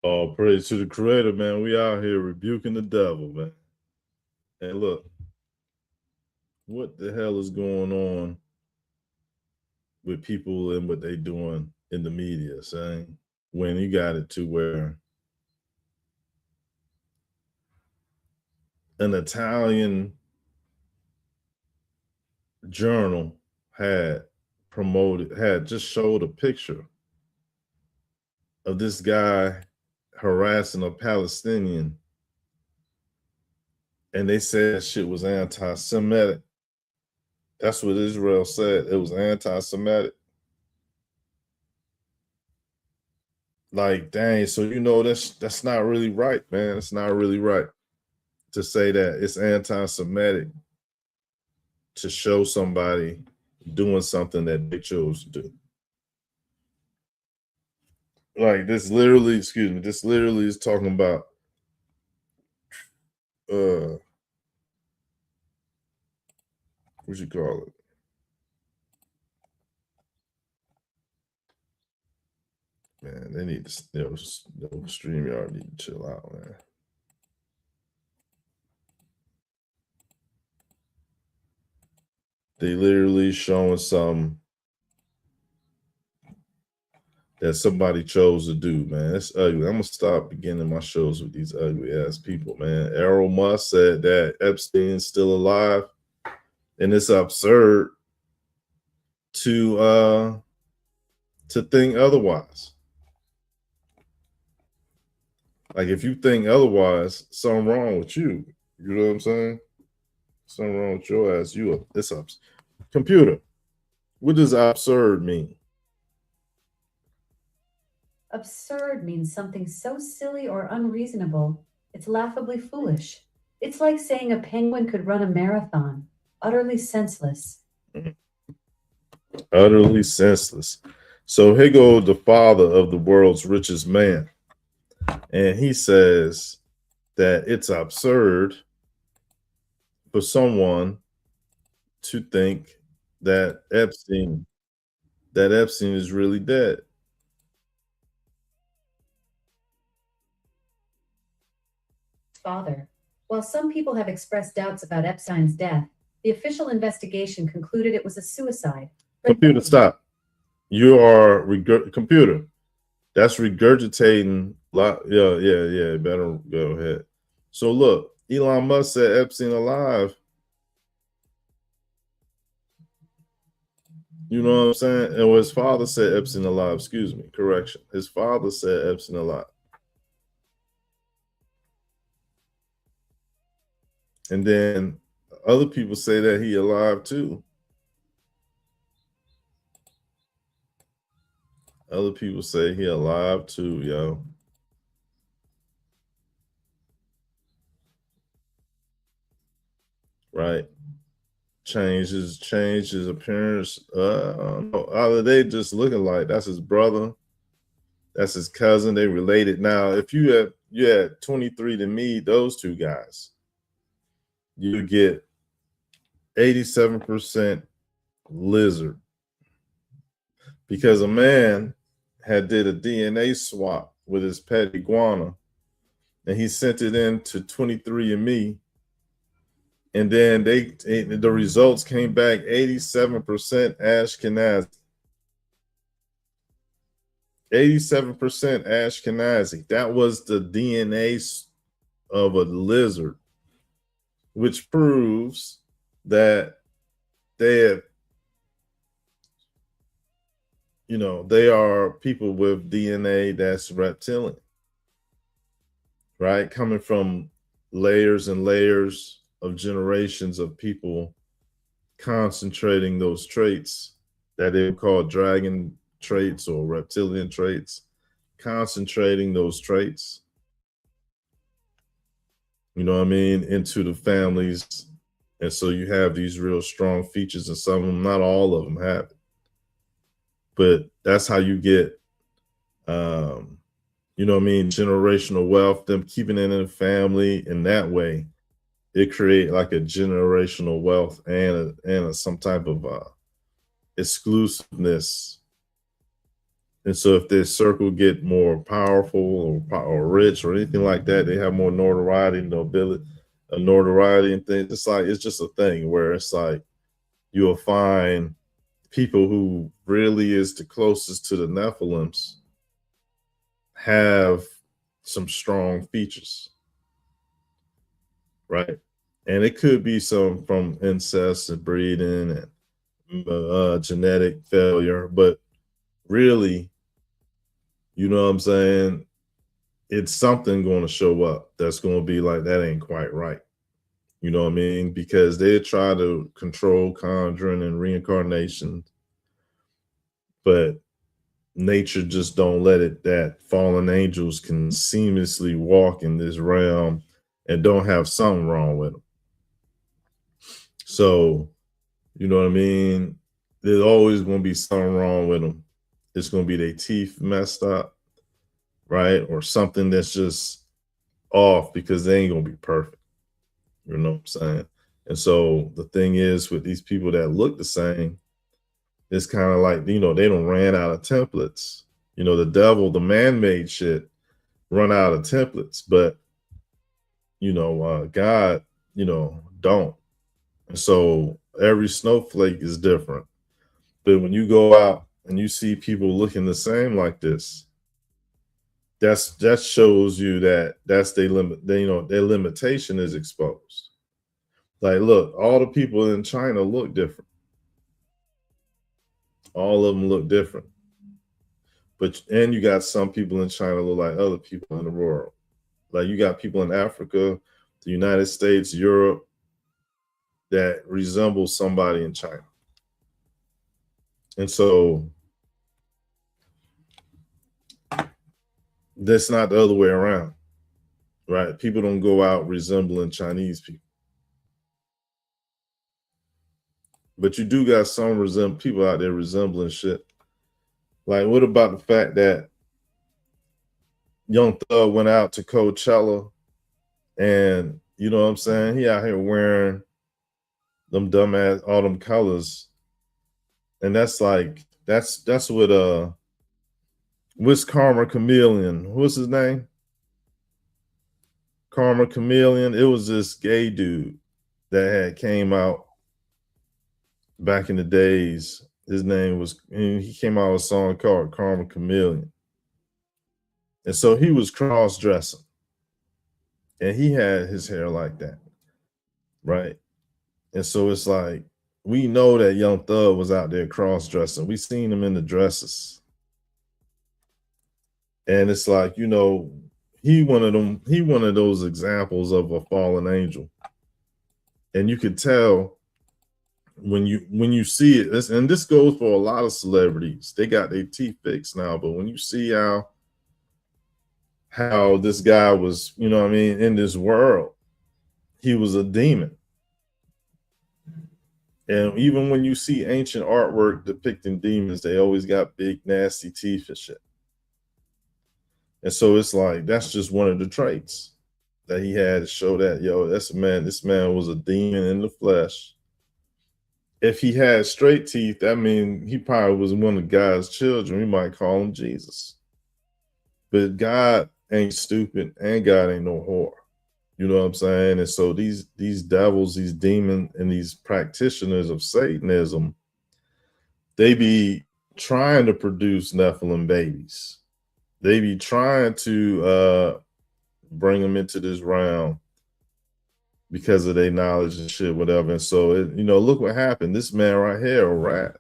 All praise to the Creator, man. We out here rebuking the devil, man. And look, what the hell is going on with people and what they doing in the media, saying when you got it to where an Italian journal had just showed a picture of this guy harassing a Palestinian, and they said that shit was anti-Semitic. That's what Israel said. It was anti-Semitic. Like, dang, so that's not really right, man. It's not really right to say that it's anti-Semitic to show somebody doing something that they chose to do. Like this literally is talking about what you call it? Man, they need to StreamYard need to chill out, man. They literally showing some that somebody chose to do, man. It's ugly. I'm gonna stop beginning my shows with these ugly ass people, man. Errol Musk said that Epstein's still alive, and it's absurd to think otherwise. Like, if you think otherwise, something wrong with you. You know what I'm saying? Something wrong with your ass. It's up. Computer, what does absurd mean? Absurd means something so silly or unreasonable, it's laughably foolish. It's like saying a penguin could run a marathon. Utterly senseless. Utterly senseless. So here goes the father of the world's richest man. And he says that it's absurd for someone to think that Epstein is really dead. Father. While some people have expressed doubts about Epstein's death, the official investigation concluded it was a suicide. Computer, stop. You are computer. That's regurgitating. Yeah. Better go ahead. So look, Elon Musk said Epstein alive. You know what I'm saying? And his father said Epstein alive. Excuse me. Correction. His father said Epstein alive. And then other people say that he alive too. Other people say he alive too, yo. Right. Changed his appearance. Either they just looking like that's his brother, that's his cousin. They related. Now, if you had 23andMe, those two guys, you get 87% lizard, because a man had did a DNA swap with his pet iguana, and he sent it in to 23andMe, and then the results came back 87% Ashkenazi. 87% Ashkenazi. That was the DNA of a lizard, which proves that they are people with DNA that's reptilian, right? Coming from layers and layers of generations of people concentrating those traits that they call dragon traits or reptilian traits, concentrating those traits, you know what I mean, into the families. And so you have these real strong features, and some of them, not all of them, have it. But that's how you get, you know what I mean, generational wealth, them keeping it in the family. In that way, it create like a generational wealth and some type of exclusiveness And so if their circle get more powerful or rich or anything like that, they have more notoriety, notoriety and things. It's like, it's just a thing where it's like you'll find people who really is the closest to the Nephilims have some strong features, right? And it could be some from incest and breeding and genetic failure, but really, you know what I'm saying? It's something going to show up that's going to be like, that ain't quite right. You know what I mean? Because they try to control conjuring and reincarnation, but nature just don't let it, that fallen angels can seamlessly walk in this realm and don't have something wrong with them. So, you know what I mean? There's always going to be something wrong with them. It's going to be their teeth messed up, right? Or something that's just off, because they ain't going to be perfect. You know what I'm saying? And so the thing is, with these people that look the same, it's kind of like, you know, they don't ran out of templates. You know, the devil, the man-made shit, run out of templates, but you know, God, you know, don't. And so every snowflake is different. But when you go out and you see people looking the same like this, that shows you that that's their limit. You know, their limitation is exposed. Like, look, all the people in China look different. All of them look different. And you got some people in China look like other people in the world. Like, you got people in Africa, the United States, Europe, that resemble somebody in China. And so that's not the other way around, right? People don't go out resembling Chinese people. But you do got some people out there resembling shit. Like, what about the fact that Young Thug went out to Coachella and, you know what I'm saying, he out here wearing them dumbass, all them colors. And that's like, that's what what's Karma Chameleon? What's his name? Karma Chameleon. It was this gay dude that had came out back in the days. His name was, he came out with a song called Karma Chameleon. And so he was cross-dressing. And he had his hair like that, right? And so it's like, we know that Young Thug was out there cross-dressing. We seen him in the dresses. And it's like, you know, he one of those examples of a fallen angel. And you could tell when you see it, and this goes for a lot of celebrities. They got their teeth fixed now, but when you see how this guy was, you know what I mean, in this world, he was a demon. And even when you see ancient artwork depicting demons, they always got big, nasty teeth and shit. And so it's like, that's just one of the traits that he had to show that, yo, this man was a demon in the flesh. If he had straight teeth, that means he probably was one of God's children. We might call him Jesus. But God ain't stupid, and God ain't no whore. You know what I'm saying? And so these devils, these demons, and these practitioners of Satanism, they be trying to produce Nephilim babies. They be trying to bring them into this realm because of their knowledge and shit, whatever. And so, you know, look what happened. This man right here, a rat.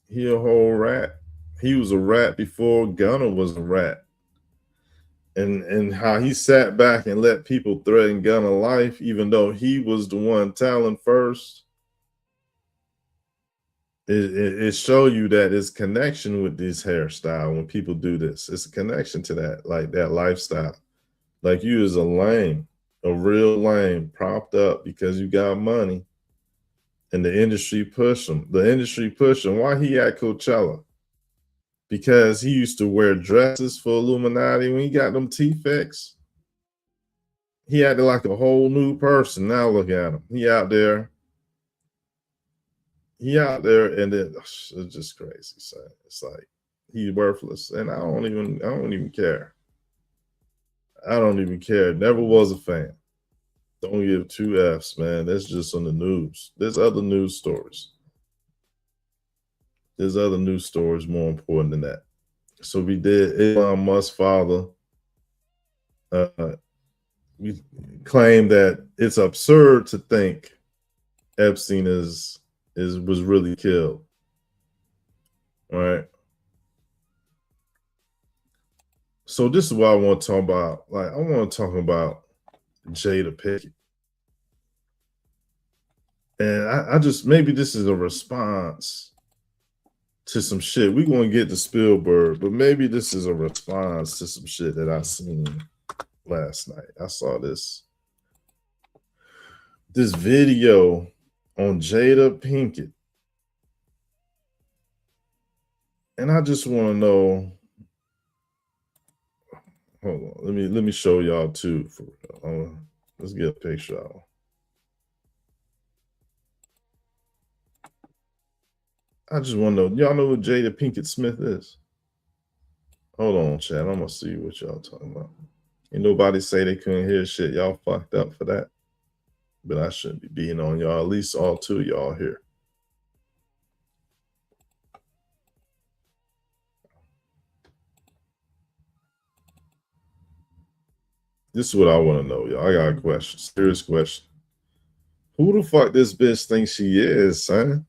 He a whole rat. He was a rat before Gunner was a rat. And how he sat back and let people threaten Gunner life, even though he was the one telling first. It show you that it's connection with this hairstyle when people do this. It's a connection to that, like that lifestyle. Like, you is a lame, a real lame, propped up because you got money, and the industry push him. The industry push him. Why he at Coachella? Because he used to wear dresses for Illuminati when he got them teeth fixed. He acted like a whole new person. Now look at him. He out there. he out there, and then it's just crazy. So it's like he's worthless, and I don't even care. I don't even care. Never was a fan. Don't give two F's, man. That's just on the news. There's other news stories. There's other news stories more important than that. So we did Elon Musk's father we claim that it's absurd to think Epstein was really killed. All right. So this is what I want to talk about. Like, I want to talk about Jada Pinkett. And I just, maybe this is a response to some shit. We're going to get to SPELLBURG, but maybe this is a response to some shit that I seen last night. I saw this video on Jada Pinkett. And I just want to know, hold on, let me show y'all too. Let's get a picture out. I just want to know, y'all know who Jada Pinkett Smith is? Hold on, chat. I'm gonna see what y'all talking about. Ain't nobody say they couldn't hear shit. Y'all fucked up for that. But I shouldn't be beating on y'all. At least all two of y'all here. This is what I want to know, y'all. I got a question. Serious question. Who the fuck this bitch thinks she is, son?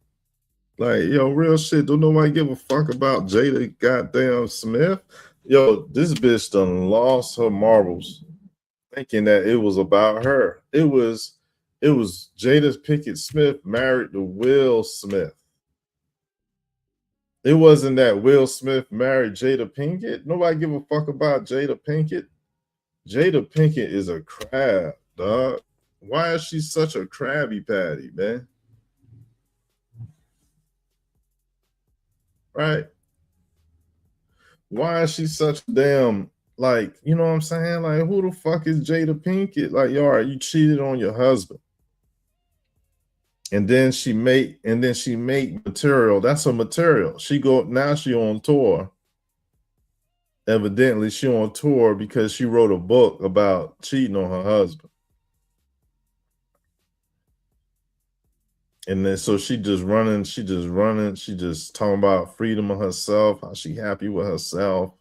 Like, yo, real shit. Don't nobody give a fuck about Jada goddamn Smith. Yo, this bitch done lost her marbles thinking that it was about her. It was Jada Pinkett Smith married to Will Smith. It wasn't that Will Smith married Jada Pinkett. Nobody give a fuck about Jada Pinkett. Jada Pinkett is a crab, dog. Why is she such a crabby patty, man? Right? Why is she such a damn, like, you know what I'm saying? Like, who the fuck is Jada Pinkett? Like, all right, you cheated on your husband. And then she make material. That's a material. She on tour. Evidently, she on tour because she wrote a book about cheating on her husband. And then so she just talking about freedom of herself, how she happy with herself.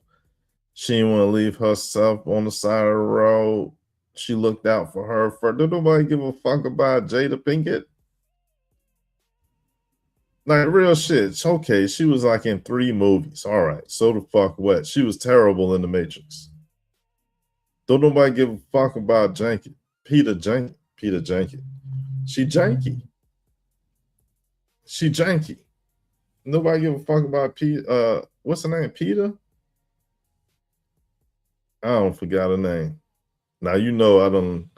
She didn't want to leave herself on the side of the road. She looked out for her. Don't nobody give a fuck about Jada Pinkett? Like, real shit. It's okay. She was like in 3 movies. All right. So the fuck what? She was terrible in The Matrix. Don't nobody give a fuck about Peter Jenkins. She janky. Nobody give a fuck about what's her name? Peter? I don't forgot her name. Now, you know, I don't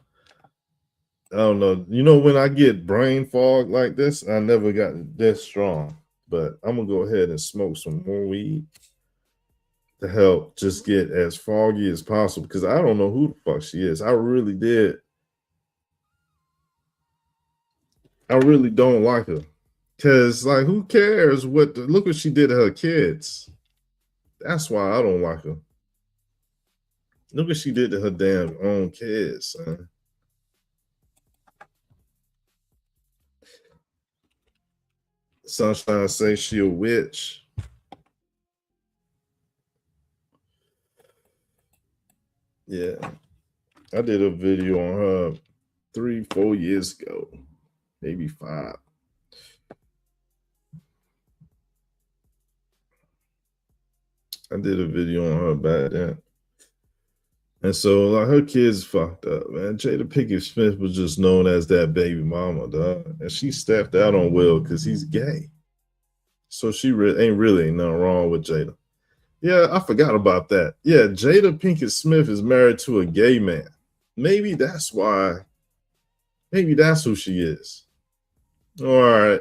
know. You know, when I get brain fog like this, I never got this strong. But I'm going to go ahead and smoke some more weed to help just get as foggy as possible, because I don't know who the fuck she is. I really don't like her. Because, like, who cares look what she did to her kids. That's why I don't like her. Look what she did to her damn own kids, son. Sunshine say she a witch. Yeah. I did a video on her 3-4 years ago, maybe 5. I did a video on her back then. And so, like, her kids fucked up, man. Jada Pinkett Smith was just known as that baby mama, dog. And she stepped out on Will because he's gay. So she ain't nothing wrong with Jada. Yeah, I forgot about that. Yeah, Jada Pinkett Smith is married to a gay man. Maybe that's why. Maybe that's who she is. All right.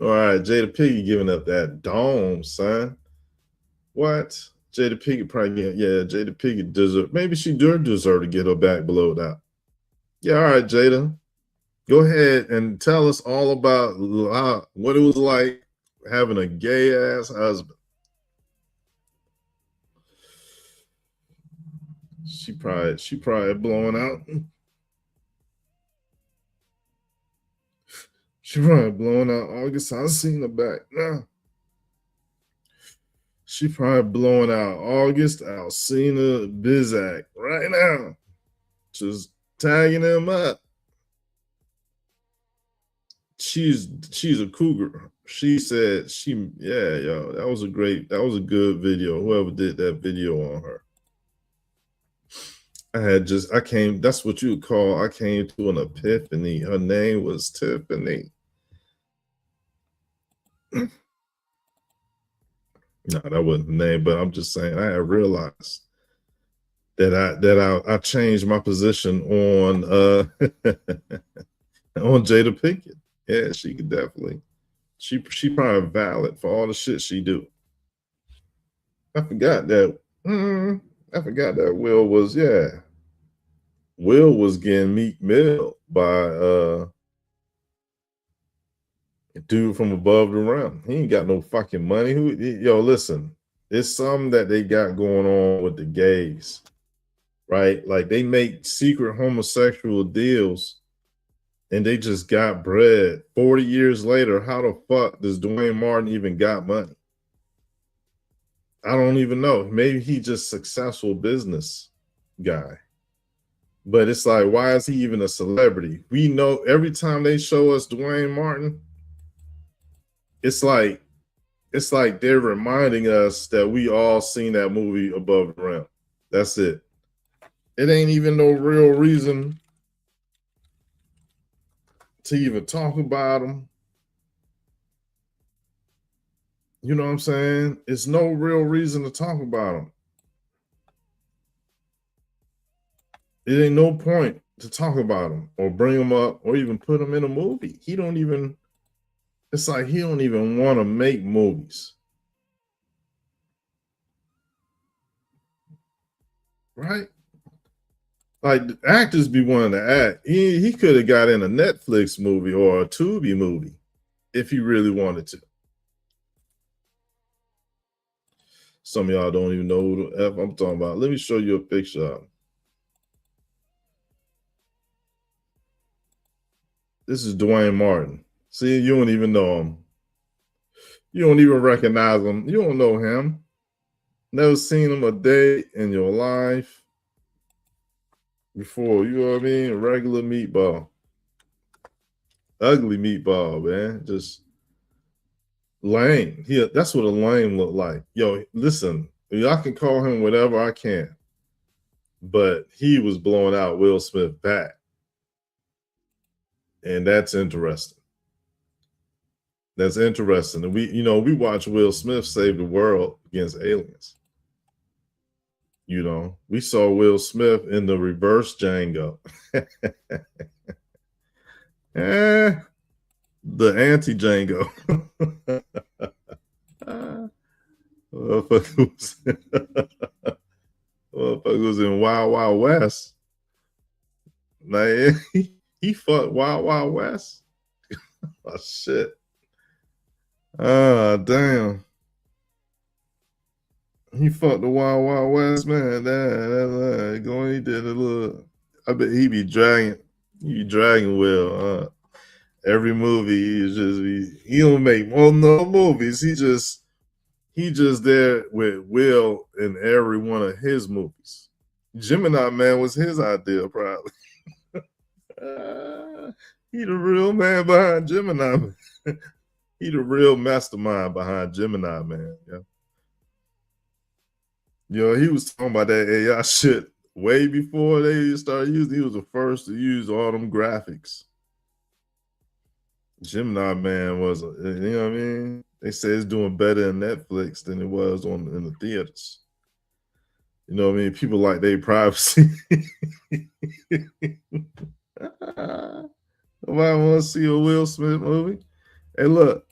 Jada Pinkett giving up that dome, son. What? Jada Pinkett probably, Jada Pinkett maybe she do deserve to get her back below that. Yeah, all right, Jada. Go ahead and tell us all about what it was like having a gay ass husband. She probably blowing out. She probably blowing out August. I seen her back now. She probably blowing out August, Alcina, Bizak right now. Just tagging him up. She's a cougar. She said yo, that was a good video. Whoever did that video on her. That's what you would call, I came to an epiphany. Her name was Tiffany. No, that wasn't the name, but I'm just saying I had realized that I changed my position on on Jada Pinkett. Yeah, she could definitely. She probably valid for all the shit she do. I forgot that. I forgot that Will was getting Meek Mill by dude from above the rim. He ain't got no fucking money. Yo, listen, it's something that they got going on with the gays, right? Like they make secret homosexual deals and they just got bread. 40 years later, how the fuck does Dwayne Martin even got money? I don't even know. Maybe he just successful business guy. But it's like, why is he even a celebrity? We know every time they show us Dwayne Martin, it's like they're reminding us that we all seen that movie Above the Rim. That's it. It ain't even no real reason to even talk about him. You know what I'm saying? It's no real reason to talk about him. It ain't no point to talk about him or bring him up or even put him in a movie. It's like he don't even want to make movies. Right? Like actors be wanting to act. He could have got in a Netflix movie or a Tubi movie if he really wanted to. Some of y'all don't even know who the F I'm talking about. Let me show you a picture of him. This is Dwayne Martin. See, you don't even know him. You don't even recognize him. You don't know him. Never seen him a day in your life before. You know what I mean? A regular meatball. Ugly meatball, man. Just lame. That's what a lame look like. Yo, listen, y'all can call him whatever I can. But he was blowing out Will Smith back. And that's interesting. That's interesting. And we watch Will Smith save the world against aliens. We saw Will Smith in the reverse Django. The anti-Django. Motherfucker was in Wild Wild West. Man, he fucked Wild Wild West. Oh shit. Ah, damn. He fucked the Wild Wild West, man. He did a little. I bet he be dragging Will. Every movie he don't make no movies. He just there with Will in every one of his movies. Gemini Man was his idea, probably. He the real man behind Gemini Man. He the real mastermind behind Gemini Man. Yeah. He was talking about that AI shit way before they started using. He was the first to use all them graphics. Gemini Man was, you know what I mean? They say it's doing better in Netflix than it was in the theaters. You know what I mean? People like their privacy. Nobody want to see a Will Smith movie. Hey, look,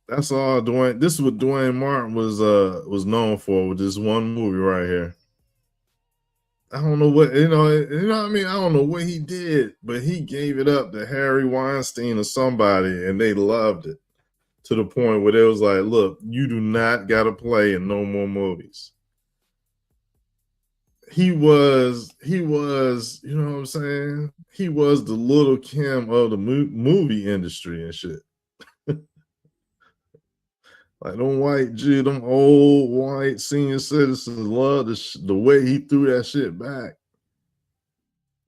that's all Dwayne. This is what Dwayne Martin was known for with this one movie right here. I don't know what you know what I mean. I don't know what he did, but he gave it up to Harry Weinstein or somebody, and they loved it to the point where they was like, "Look, you do not got to play in no more movies." He was, you know what I'm saying? He was the little Kim of the movie industry and shit. Like them old white senior citizens love the way he threw that shit back.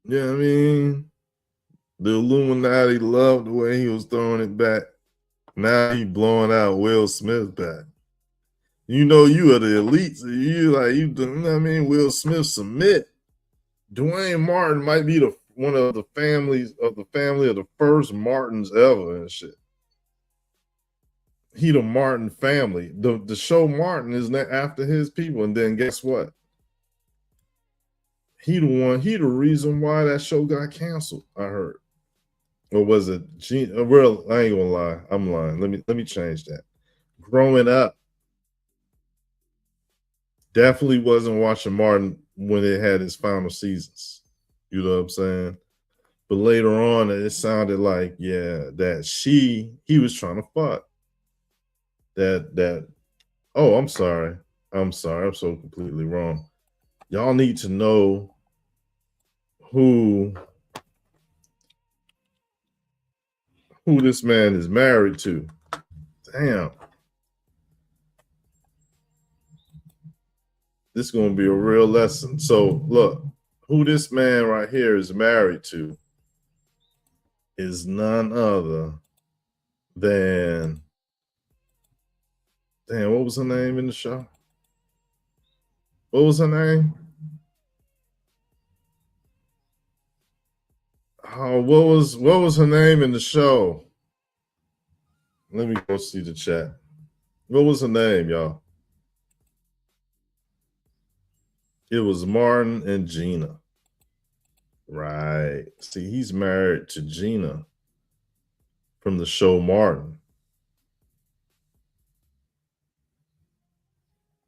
You know what I mean? The Illuminati loved the way he was throwing it back. Now he blowing out Will Smith back. You know you are the elites. You know what I mean? Will Smith submit. Dwayne Martin might be one of the family of the first Martins ever and shit. He the Martin family. The show Martin is after his people, and then guess what? He the reason why that show got canceled, I heard. Or was it I ain't gonna lie. I'm lying. Let me change that. Growing up, definitely wasn't watching Martin when it had its final seasons. You know what I'm saying? But later on, it sounded like, yeah, that he was trying to fuck. Oh, I'm sorry. I'm sorry. I'm so completely wrong. Y'all need to know who this man is married to. Damn. This is going to be a real lesson. So, look, who this man right here is married to is none other than, damn, what was her name in the show? What was her name? Oh, what was her name in the show? Let me go see the chat. What was her name, y'all? It was Martin and Gina. Right. See, he's married to Gina from the show Martin.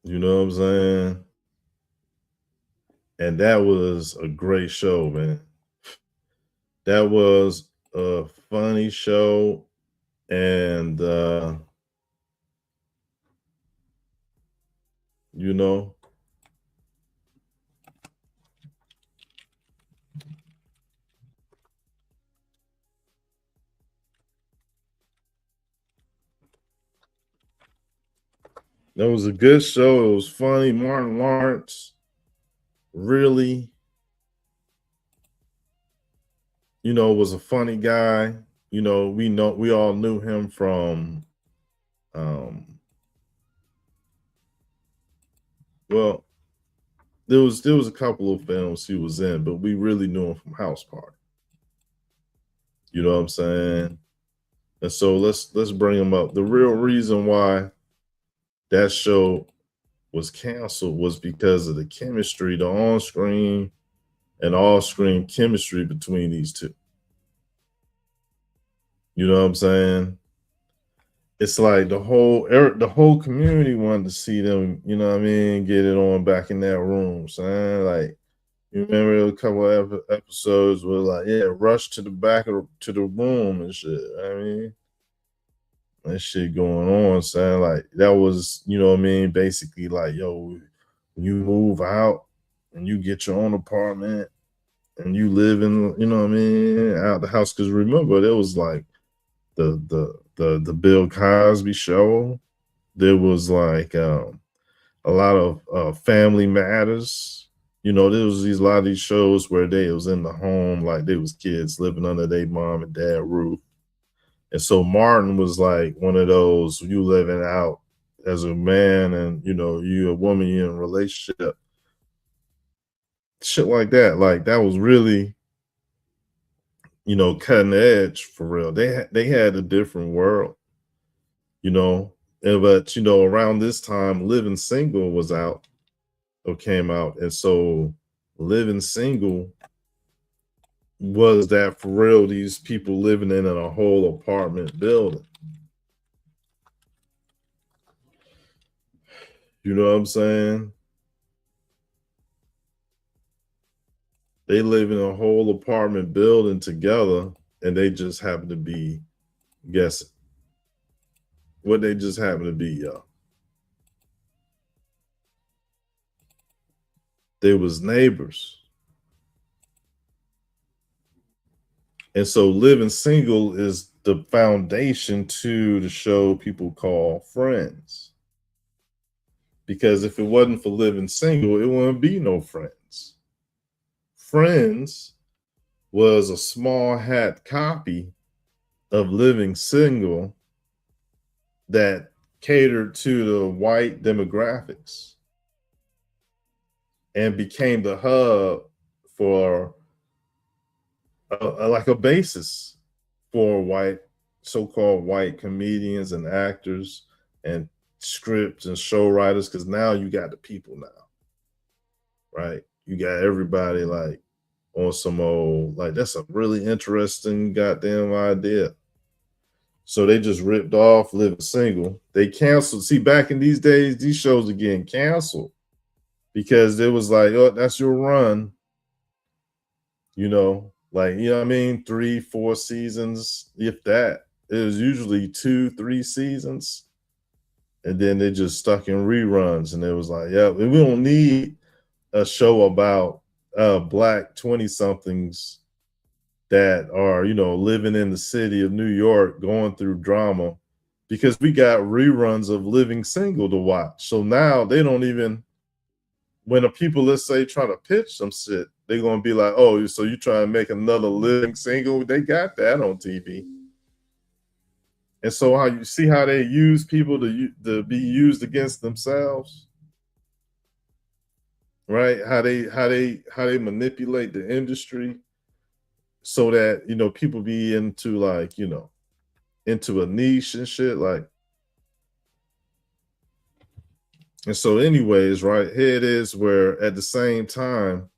You know what I'm saying? And that was a great show, man. That was a funny show. And you know, that was a good show. It was funny. Martin Lawrence really, was a funny guy. We all knew him from well, there was a couple of films he was in, but we really knew him from House Party. You know what I'm saying? And so let's bring him up. The real reason why that show was canceled was because of the chemistry, the on-screen and off-screen chemistry between these two. You know what I'm saying? It's like the whole community wanted to see them, you know what I mean, get it on back in that room, son. Like, you remember a couple of episodes where like, yeah, rush to the back to the room and shit. I mean, that shit going on, son. Like that was, you know what I mean, basically like, yo, you move out and you get your own apartment and you live in, you know what I mean, out the house. Cause remember, there was like the Bill Cosby show. There was like a lot of Family Matters. There was a lot of these shows where they was in the home, like they was kids living under their mom and dad roof. And so Martin was like one of those, you living out as a man and you a woman, you're in a relationship. Shit like that. Like that was really, cutting edge for real. They had a different world, but around this time, Living Single was out or came out. And so Living Single was that for real, these people living in a whole apartment building. You know what I'm saying? They live in a whole apartment building together, and they just happen to be guessing what they just happen to be, y'all. They was neighbors. And so living single is the foundation to the show people call Friends. Because if it wasn't for living single, it wouldn't be no Friends. Friends was a small hat copy of Living Single that catered to the white demographics and became the hub for like a basis for white, so-called white comedians and actors and scripts and show writers, because now you got the people now, right? You got everybody like on some old, like, that's a really interesting goddamn idea. So they just ripped off Living Single. They canceled. See, back in these days, these shows are getting canceled because it was like, oh, that's your run. You know, like, you know what I mean? 3, 4 seasons, if that. It was usually 2, 3 seasons. And then they just stuck in reruns. And it was like, yeah, we don't need a show about black 20-somethings that are, you know, living in the city of New York, going through drama, because we got reruns of Living Single to watch. So now they don't even, when the people, let's say, try to pitch some shit, they're going to be like, oh, so you try to make another Living Single? They got that on TV. And so how you see how they use people to be used against themselves, right? How they manipulate the industry so that, you know, people be into, like, you know, into a niche and shit, like. And so anyways, right, here it is where at the same time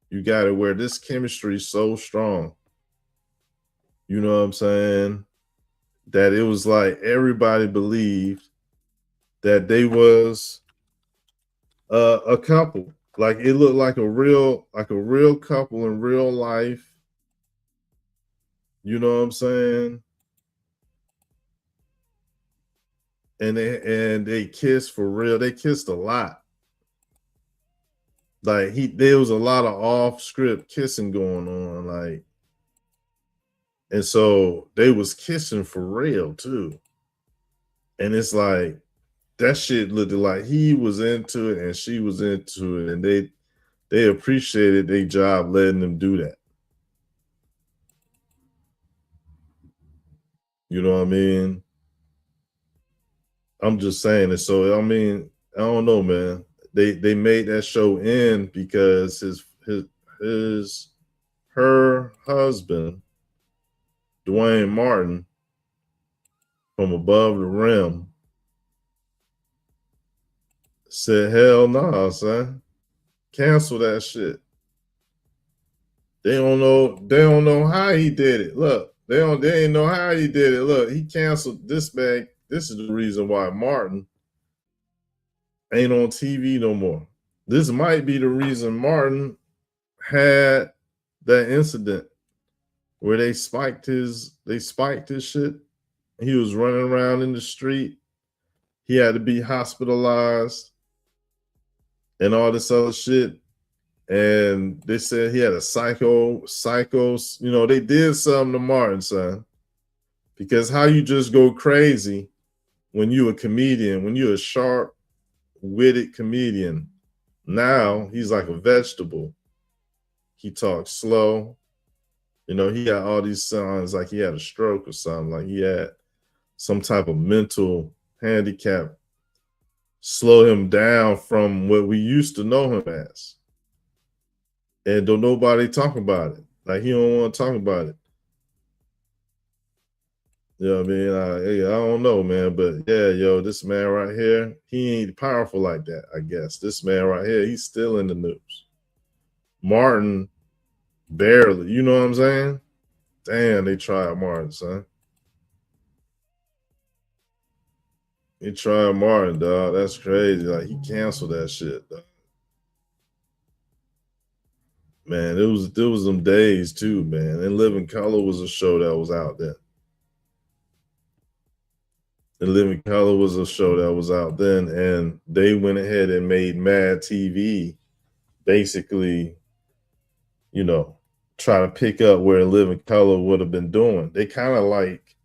you got it where this chemistry is so strong, you know what I'm saying, that it was like everybody believed that they was a couple. Like, it looked like a real couple in real life, you know what I'm saying? And they kissed for real. They kissed a lot. Like, there was a lot of off script kissing going on, like, and so they was kissing for real too. And it's like that shit looked like he was into it and she was into it, and they appreciated their job letting them do that. You know what I mean? I'm just saying it. So I mean, I don't know, man. They made that show end because her husband, Dwayne Martin, from Above the Rim, said, hell no, nah, son. Cancel that shit. They don't know how he did it. Look, they ain't know how he did it. Look, he canceled this man. This is the reason why Martin ain't on TV no more. This might be the reason Martin had that incident where they spiked his shit. He was running around in the street. He had to be hospitalized and all this other shit. And they said he had a psycho, you know, they did something to Martin, son. Because how you just go crazy when you a comedian, when you're a sharp, witted comedian. Now he's like a vegetable. He talks slow. You know, he had all these signs like he had a stroke or something, like he had some type of mental handicap slow him down from what we used to know him as. And don't nobody talk about it. Like, he don't want to talk about it. You know what I mean? I don't know, man. But yeah, yo, this man right here, he ain't powerful like that, I guess. This man right here, he's still in the news. Martin, barely. You know what I'm saying? Damn, they tried Martin, son. He tried Martin, dog. That's crazy. Like, he canceled that shit, dog. Man, there was them days too, man. And Living Color was a show that was out there. And Living Color was a show that was out then, and they went ahead and made Mad TV basically, you know, try to pick up where Living Color would have been doing. They kind of like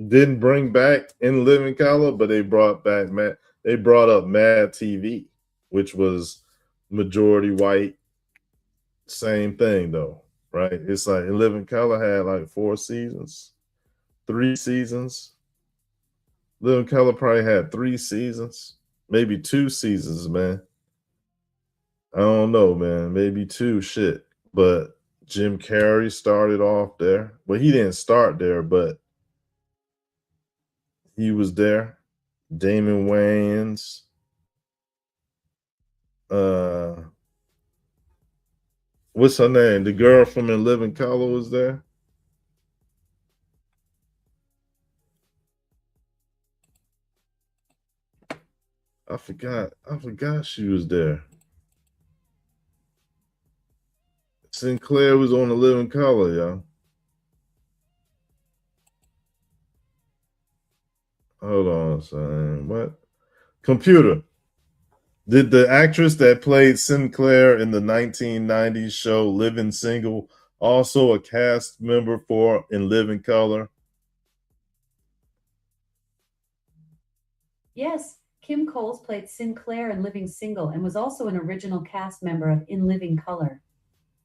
didn't bring back In Living Color, but they brought up Mad TV, which was majority white. Same thing though, right? It's like In Living Color had like 4 seasons, 3 seasons. Living Color probably had 3 seasons, maybe 2 seasons, man. I don't know, man. Maybe 2, shit. But Jim Carrey started off there. Well, he didn't start there, but he was there. Damon Wayans. What's her name? The girl from In Living Color was there. I forgot she was there. Sinclair was on The Living Color, y'all. Hold on, son. What? Computer. Did the actress that played Sinclair in the 1990s show Living Single also a cast member for In Living Color? Yes, Kim Coles played Sinclair in Living Single and was also an original cast member of In Living Color.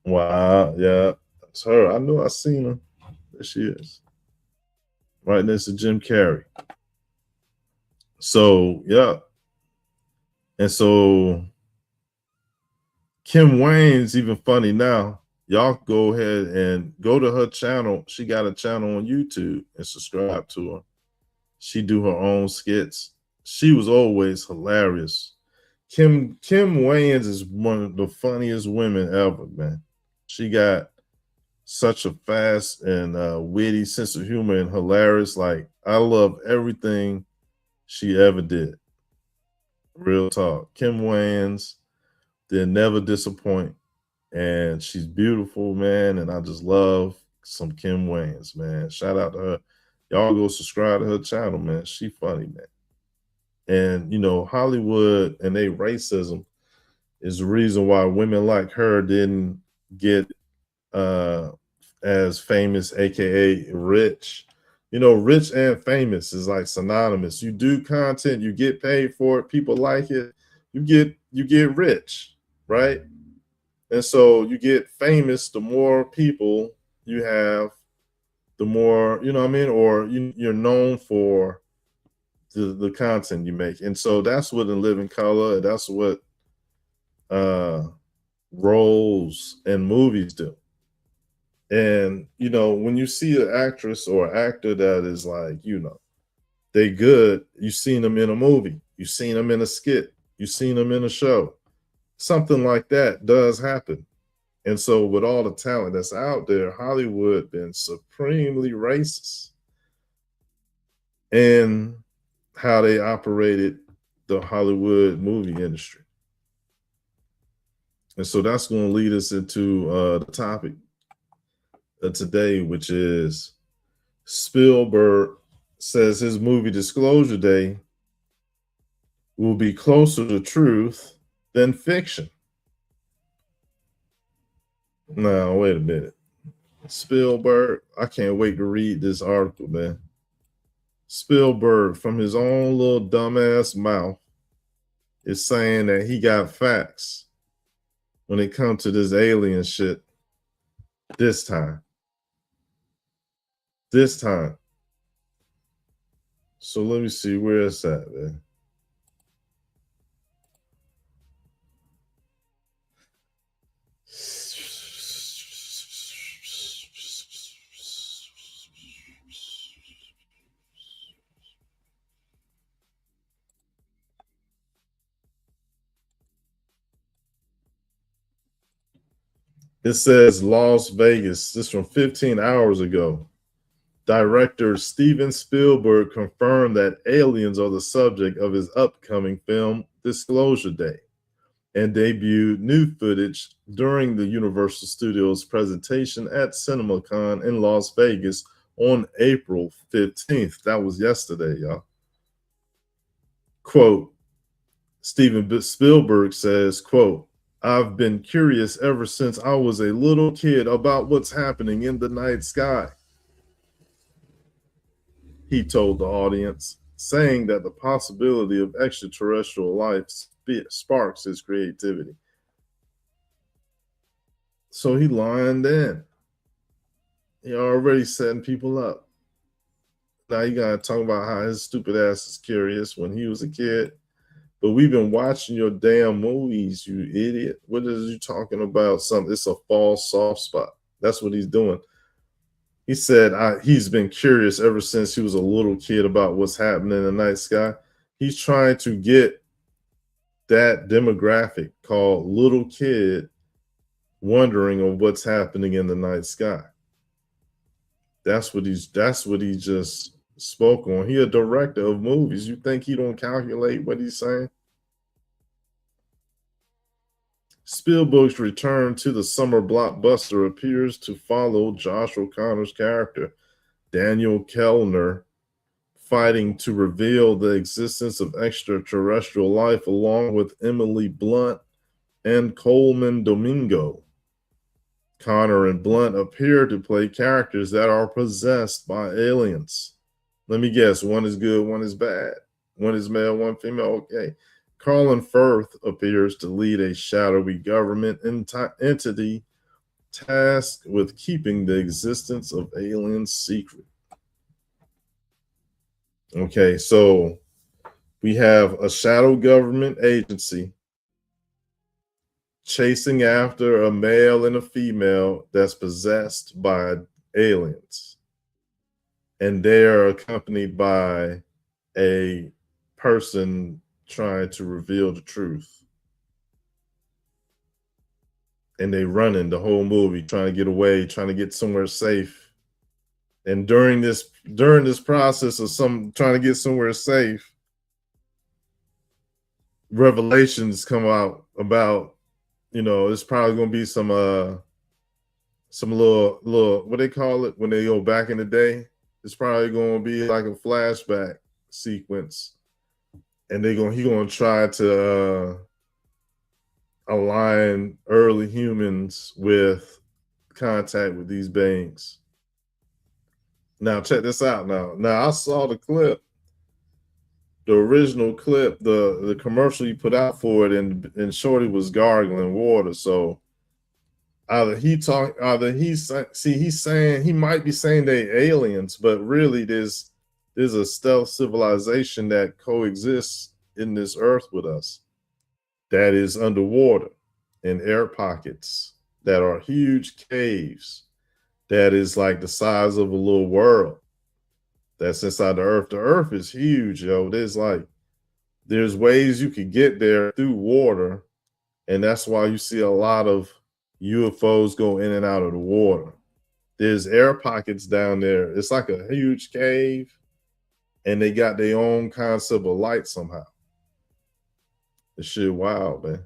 Wow, yeah, it's her. I knew I seen her. There she is. Right next to Jim Carrey. So, yeah. And so Kim Wayne's even funny now. Y'all go ahead and go to her channel. She got a channel on YouTube and subscribe to her. She do her own skits. She was always hilarious. Kim Wayans is one of the funniest women ever, man. She got such a fast and witty sense of humor and hilarious. Like, I love everything she ever did. Real talk. Kim Wayans did never disappoint. And she's beautiful, man. And I just love some Kim Wayans, man. Shout out to her. Y'all go subscribe to her channel, man. She funny, man. And, you know, Hollywood and their racism is the reason why women like her didn't get as famous, aka rich. You know, rich and famous is like synonymous. You do content, you get paid for it, people like it, you get rich, right? And so you get famous, the more people you have, the more, you know what I mean, or you're known for the content you make. And so that's what In Living Color, that's what roles and movies do. And, you know, when you see an actress or actor that is like, you know, they good, you've seen them in a movie, you've seen them in a skit, you've seen them in a show. Something like that does happen. And so with all the talent that's out there, Hollywood been supremely racist in how they operated the Hollywood movie industry. And so that's going to lead us into the topic today, which is Spielberg says his movie Disclosure Day will be closer to truth than fiction. Now, wait a minute. Spielberg, I can't wait to read this article, man. Spielberg, from his own little dumbass mouth, is saying that he got facts when it comes to this alien shit this time. This time. So let me see where it's at, man. It says Las Vegas. This is from 15 hours ago. Director Steven Spielberg confirmed that aliens are the subject of his upcoming film Disclosure Day, and debuted new footage during the Universal Studios presentation at CinemaCon in Las Vegas on April 15th. That was yesterday, y'all. Quote, Steven Spielberg says, quote, "I've been curious ever since I was a little kid about what's happening in the night sky," he told the audience, saying that the possibility of extraterrestrial life sparks his creativity. So he lined in. He already setting people up. Now you gotta talk about how his stupid ass is curious when he was a kid. But we've been watching your damn movies, you idiot. What is you talking about? Something, it's a false soft spot. That's what he's doing. He said he's been curious ever since he was a little kid about what's happening in the night sky. He's trying to get that demographic called little kid wondering of what's happening in the night sky. That's what he just spoke on. He a director of movies. You think he don't calculate what he's saying? Spielberg's return to the summer blockbuster appears to follow Josh O'Connor's character, Daniel Kellner, fighting to reveal the existence of extraterrestrial life along with Emily Blunt and Coleman Domingo. Connor and Blunt appear to play characters that are possessed by aliens. Let me guess, one is good, one is bad. One is male, one female. Okay. Colin Firth appears to lead a shadowy government entity tasked with keeping the existence of aliens secret. Okay, so we have a shadow government agency chasing after a male and a female that's possessed by aliens. And they are accompanied by a person trying to reveal the truth. And they running the whole movie, trying to get away, trying to get somewhere safe. And during this process of trying to get somewhere safe, revelations come out about, it's probably gonna be some little what they call it when they go back in the day. It's probably gonna be like a flashback sequence. And he's gonna try to align early humans with contact with these beings. Now check this out. Now I saw the clip, the original clip, the commercial you put out for it, and Shorty was gargling water. So he's saying, he might be saying they aliens, but really there's a stealth civilization that coexists in this earth with us that is underwater in air pockets that are huge caves that is like the size of a little world that's inside the earth. The earth is huge, yo. There's ways you could get there through water, and that's why you see a lot of UFOs go in and out of the water. There's air pockets down there. It's like a huge cave, and they got their own concept of light somehow. This shit wild, man.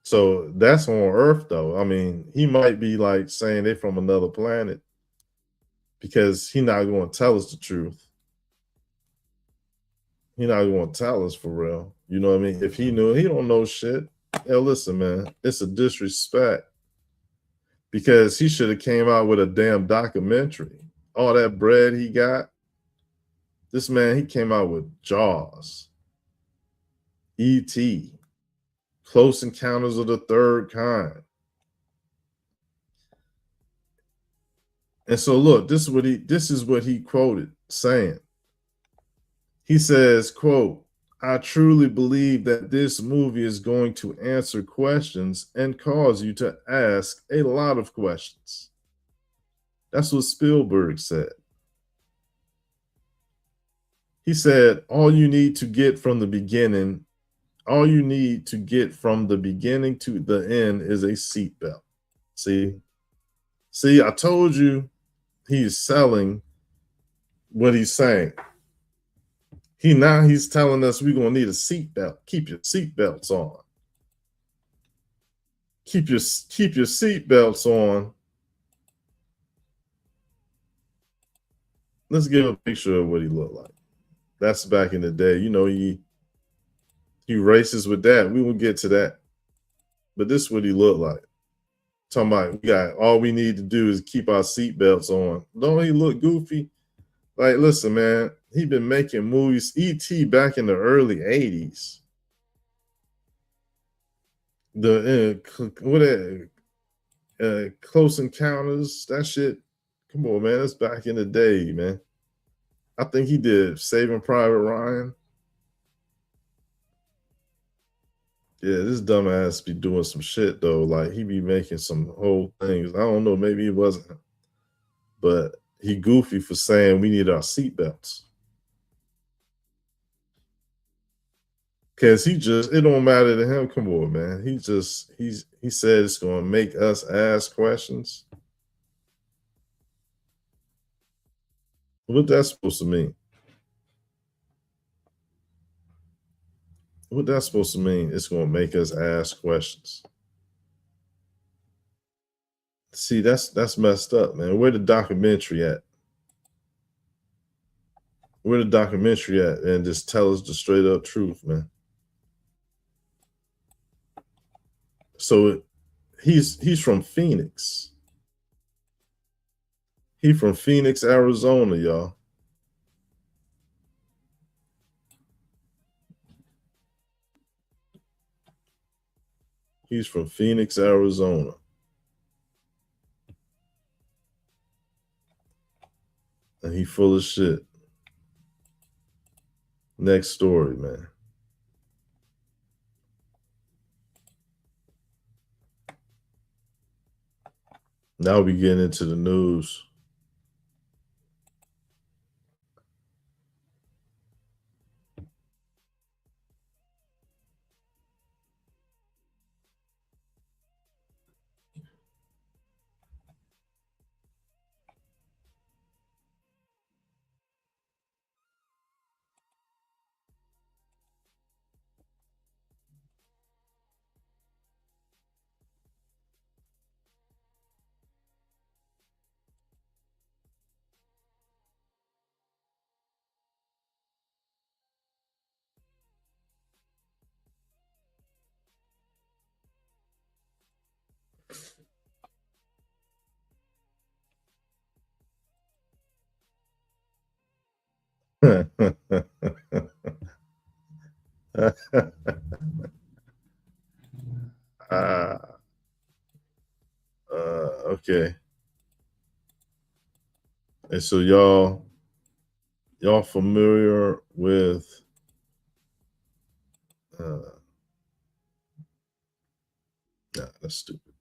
So that's on Earth, though. I mean, he might be like saying they're from another planet because he's not going to tell us the truth. He's not going to tell us for real. You know what I mean? If he knew, he don't know shit. Hell, listen, man, it's a disrespect because he should have came out with a damn documentary. All that bread he got. This man, he came out with Jaws, E.T., Close Encounters of the Third Kind. And so look, this is what he quoted saying. He says, quote, "I truly believe that this movie is going to answer questions and cause you to ask a lot of questions." That's what Spielberg said. He said, all you need to get from the beginning to the end is a seatbelt. See, I told you he's selling what he's saying. He's telling us we're gonna need a seatbelt. Keep your seatbelts on. keep your seatbelts on. Let's give a picture of what he looked like. That's back in the day. You know, he races with that. We will get to that. But this is what he looked like. Talking about we got all we need to do is keep our seatbelts on. Don't he look goofy? Like, listen, man, he been making movies. E.T. back in the early 80s. The Close Encounters, that shit. Come on, man. That's back in the day, man. I think he did Saving Private Ryan. Yeah, this dumbass be doing some shit though. Like he be making some whole things. I don't know, maybe he wasn't, but he goofy for saying we need our seatbelts. Cause he just, it don't matter to him. Come on, man. He said it's gonna make us ask questions. What that's supposed to mean? What that's supposed to mean? It's gonna make us ask questions. See, that's messed up, man. Where the documentary at? Where the documentary at? And just tell us the straight up truth, man. So he's from Phoenix. He from Phoenix, Arizona, y'all. He's from Phoenix, Arizona. And he full of shit. Next story, man. Now we get into the news. Okay. And so y'all familiar with nah, that's stupid.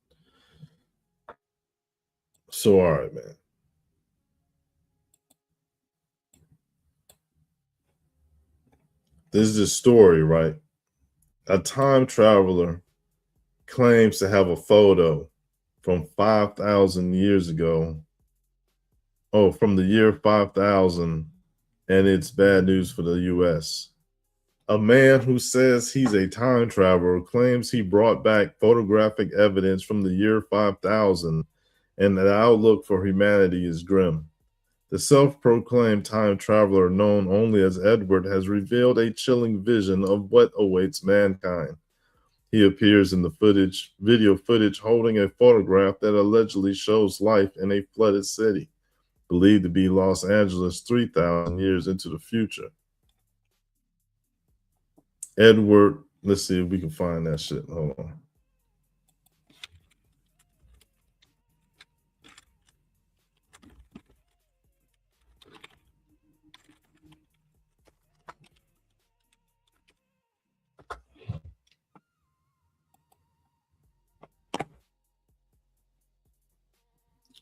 So all right, man. This is a story, right? A time traveler claims to have a photo from 5,000 years ago. Oh, from the year 5000, and it's bad news for the US. A man who says he's a time traveler claims he brought back photographic evidence from the year 5000, and the outlook for humanity is grim. The self-proclaimed time traveler, known only as Edward, has revealed a chilling vision of what awaits mankind. He appears in the video footage holding a photograph that allegedly shows life in a flooded city, believed to be Los Angeles 3,000 years into the future. Edward, let's see if we can find that shit. Hold on.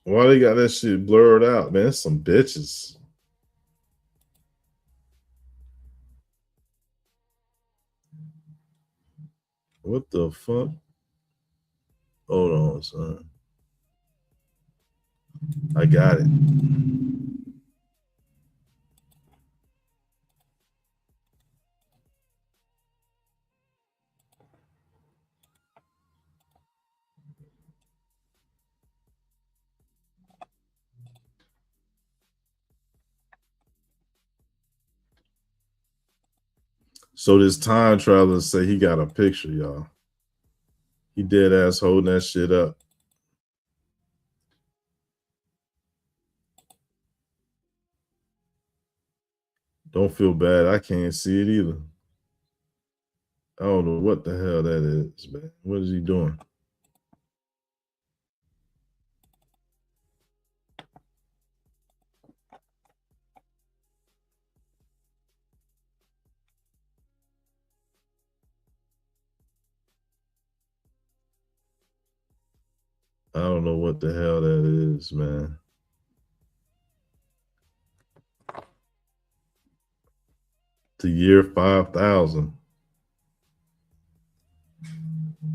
Why they got that shit blurred out, man? It's some bitches. What the fuck? Hold on, son. I got it. So this time traveler say he got a picture, y'all. He dead ass holding that shit up. Don't feel bad. I can't see it either. I don't know what the hell that is, man. What is he doing? I don't know what the hell that is, man. The year 5000.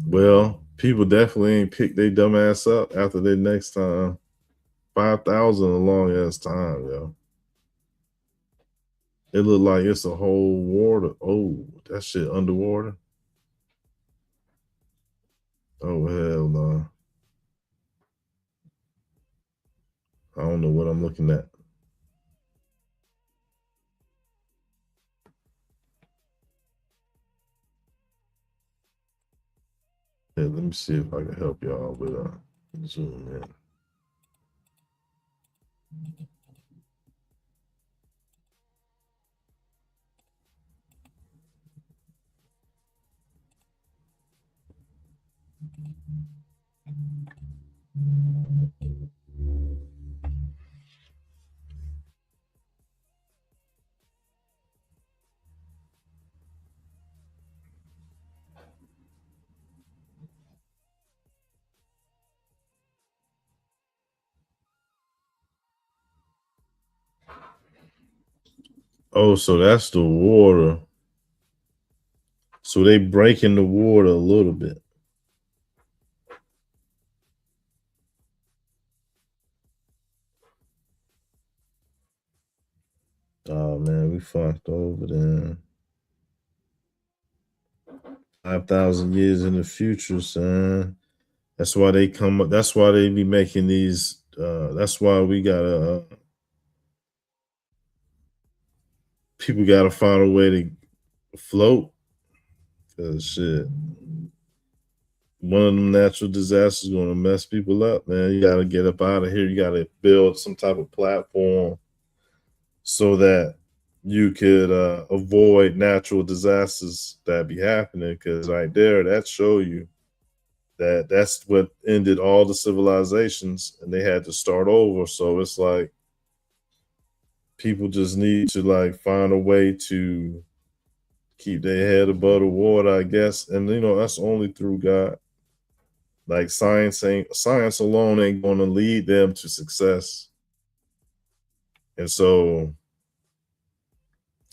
Well, people definitely ain't picked their dumb ass up after their next time. 5,000 a long ass time, yo. It look like it's a whole water. Oh, that shit underwater. Oh hell no. I don't know what I'm looking at. Yeah, let me see if I can help y'all with zoom in. Oh, so that's the water. So they breaking the water a little bit. Oh man, we fucked over then. 5,000 years in the future, son. That's why they come up. That's why they be making these. That's why we gotta. People gotta find a way to float. Cause shit, one of them natural disasters is gonna mess people up, man. You gotta get up out of here. You gotta build some type of platform so that you could avoid natural disasters that be happening. Because right there, that show you that that's what ended all the civilizations, and they had to start over. So it's like people just need to like find a way to keep their head above the water, I guess. And that's only through God. Like science alone ain't going to lead them to success. And so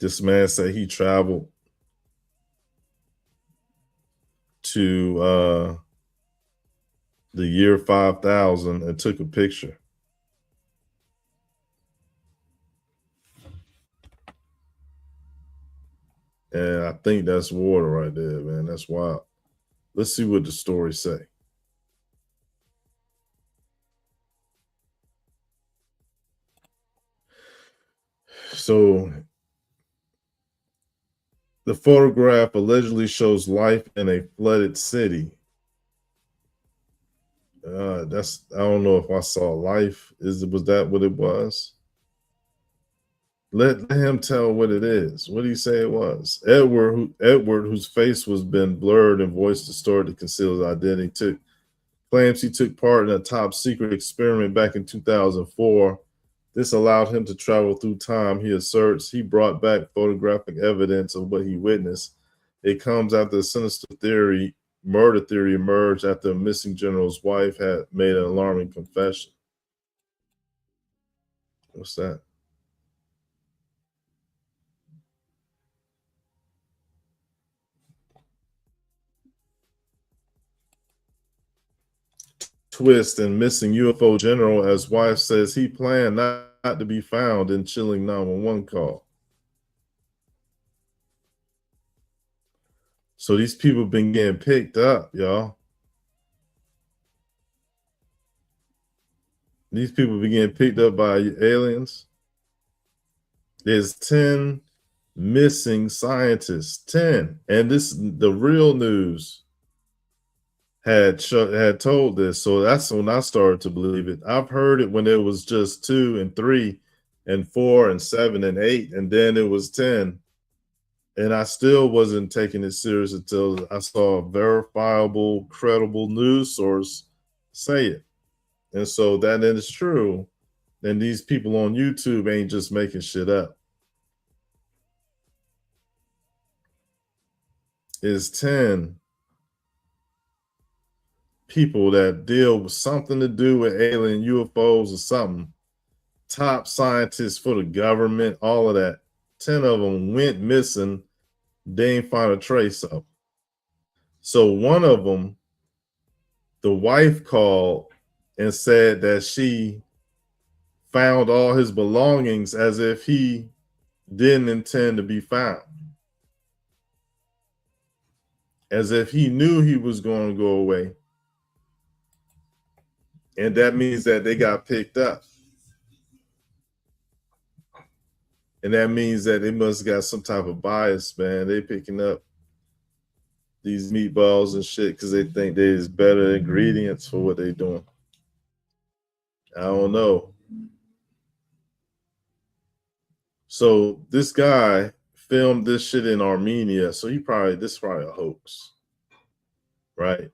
this man said he traveled to the year 5000 and took a picture. And I think that's water right there, man. That's wild. Let's see what the story say. So the photograph allegedly shows life in a flooded city. I don't know if I saw life. Was that what it was? Let him tell what it is. What do you say it was? Edward, whose face was been blurred and voice distorted to conceal his identity, claims he took part in a top secret experiment back in 2004. This allowed him to travel through time. He asserts he brought back photographic evidence of what he witnessed. It comes after a sinister murder theory emerged after a missing general's wife had made an alarming confession. What's that? Twist and missing UFO general as wife says he planned not to be found in chilling 911 call. So these people been getting picked up, y'all. These people been getting picked up by aliens. There's 10 missing scientists. 10. And this, the real news had told this. So that's when I started to believe it. I've heard it when it was just 2 and 3 and 4 and 7 and 8, and then it was 10. And I still wasn't taking it serious until I saw a verifiable, credible news source say it. And so that is true. Then these people on YouTube ain't just making shit up. Is 10 people that deal with something to do with alien UFOs or something. Top scientists for the government, all of that. 10 of them went missing. They ain't find a trace of. So one of them, the wife called and said that she found all his belongings as if he didn't intend to be found. As if he knew he was going to go away. And that means that they got picked up. And that means that they must have got some type of bias, man. They picking up these meatballs and shit because they think there's better ingredients for what they're doing. I don't know. So this guy filmed this shit in Armenia. So this is probably a hoax, right?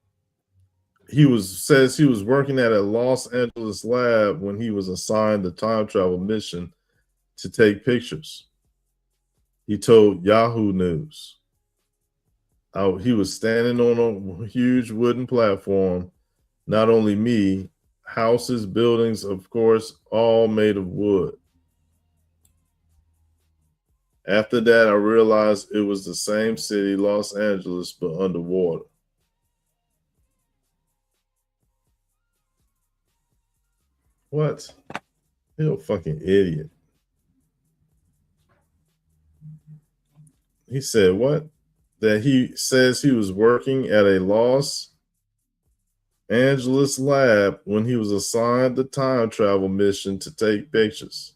Says he was working at a Los Angeles lab when he was assigned the time travel mission to take pictures. He told Yahoo News. He was standing on a huge wooden platform. Not only me, houses, buildings, of course, all made of wood. After that, I realized it was the same city, Los Angeles, but underwater. What? You're a fucking idiot. He said what? That he says he was working at a Los Angeles lab when he was assigned the time travel mission to take pictures.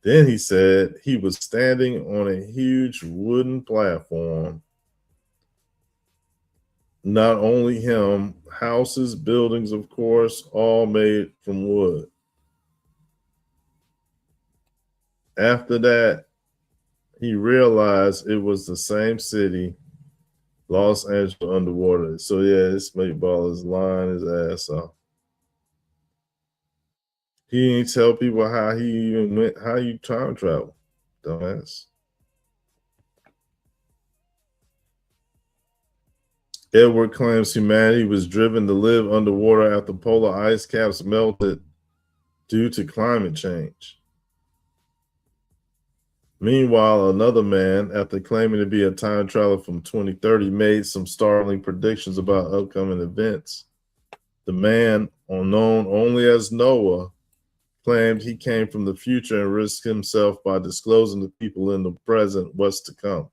Then he said he was standing on a huge wooden platform. Not only him, houses, buildings, of course, all made from wood. After that, he realized it was the same city, Los Angeles, underwater. So yeah, this meatball is lying his ass off. He didn't tell people how he even went, how you time travel, dumbass. Edward claims humanity was driven to live underwater after polar ice caps melted due to climate change. Meanwhile, another man, after claiming to be a time traveler from 2030, made some startling predictions about upcoming events. The man, known only as Noah, claimed he came from the future and risked himself by disclosing to people in the present what's to come.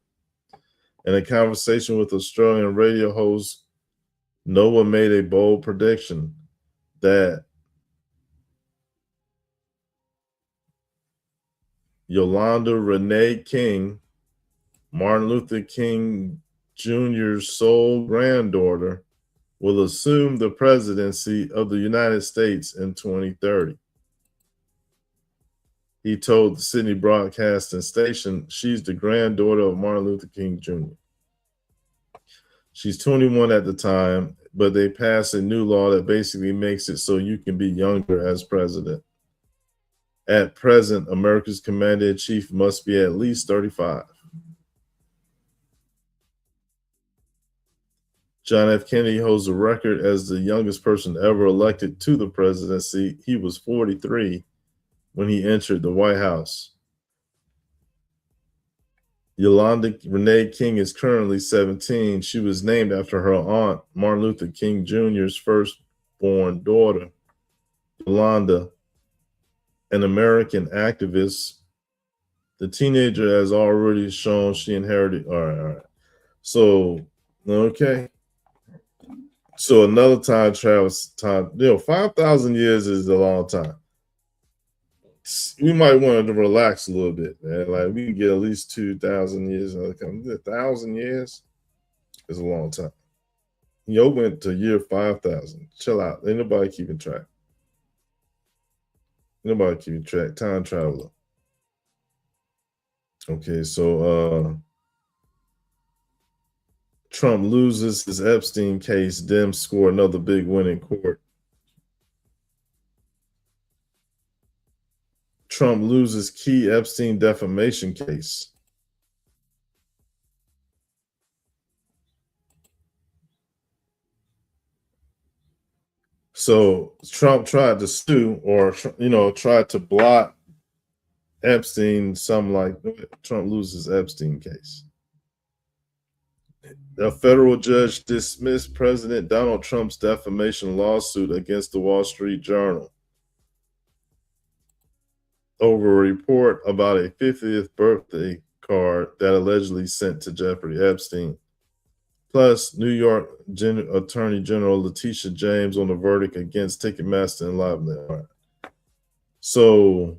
In a conversation with Australian radio host, Noah made a bold prediction that Yolanda Renee King, Martin Luther King Jr.'s sole granddaughter, will assume the presidency of the United States in 2030. He told the Sydney Broadcasting Station she's the granddaughter of Martin Luther King Jr. She's 21 at the time, but they passed a new law that basically makes it so you can be younger as president. At present, America's commander-in-chief must be at least 35. John F. Kennedy holds the record as the youngest person ever elected to the presidency. He was 43 when he entered the White House. Yolanda Renee King is currently 17. She was named after her aunt, Martin Luther King Jr.'s firstborn daughter, Yolanda, an American activist. The teenager has already shown she inherited. All right. So, okay. So another time travel time, 5,000 years is a long time. we might want to relax a little bit, man. Like we can get at least 2,000 years. 1,000 years is a long time. Yo went to year 5,000. Chill out. Ain't nobody keeping track. Nobody keeping track. Time traveler. Okay, so Trump loses his Epstein case. Dems score another big win in court. Trump loses key Epstein defamation case. So Trump tried to sue, or tried to block Epstein. Trump loses Epstein case. A federal judge dismissed President Donald Trump's defamation lawsuit against the Wall Street Journal over a report about a 50th birthday card that allegedly sent to Jeffrey Epstein. Plus, New York Attorney General Letitia James on the verdict against Ticketmaster and LiveNet. So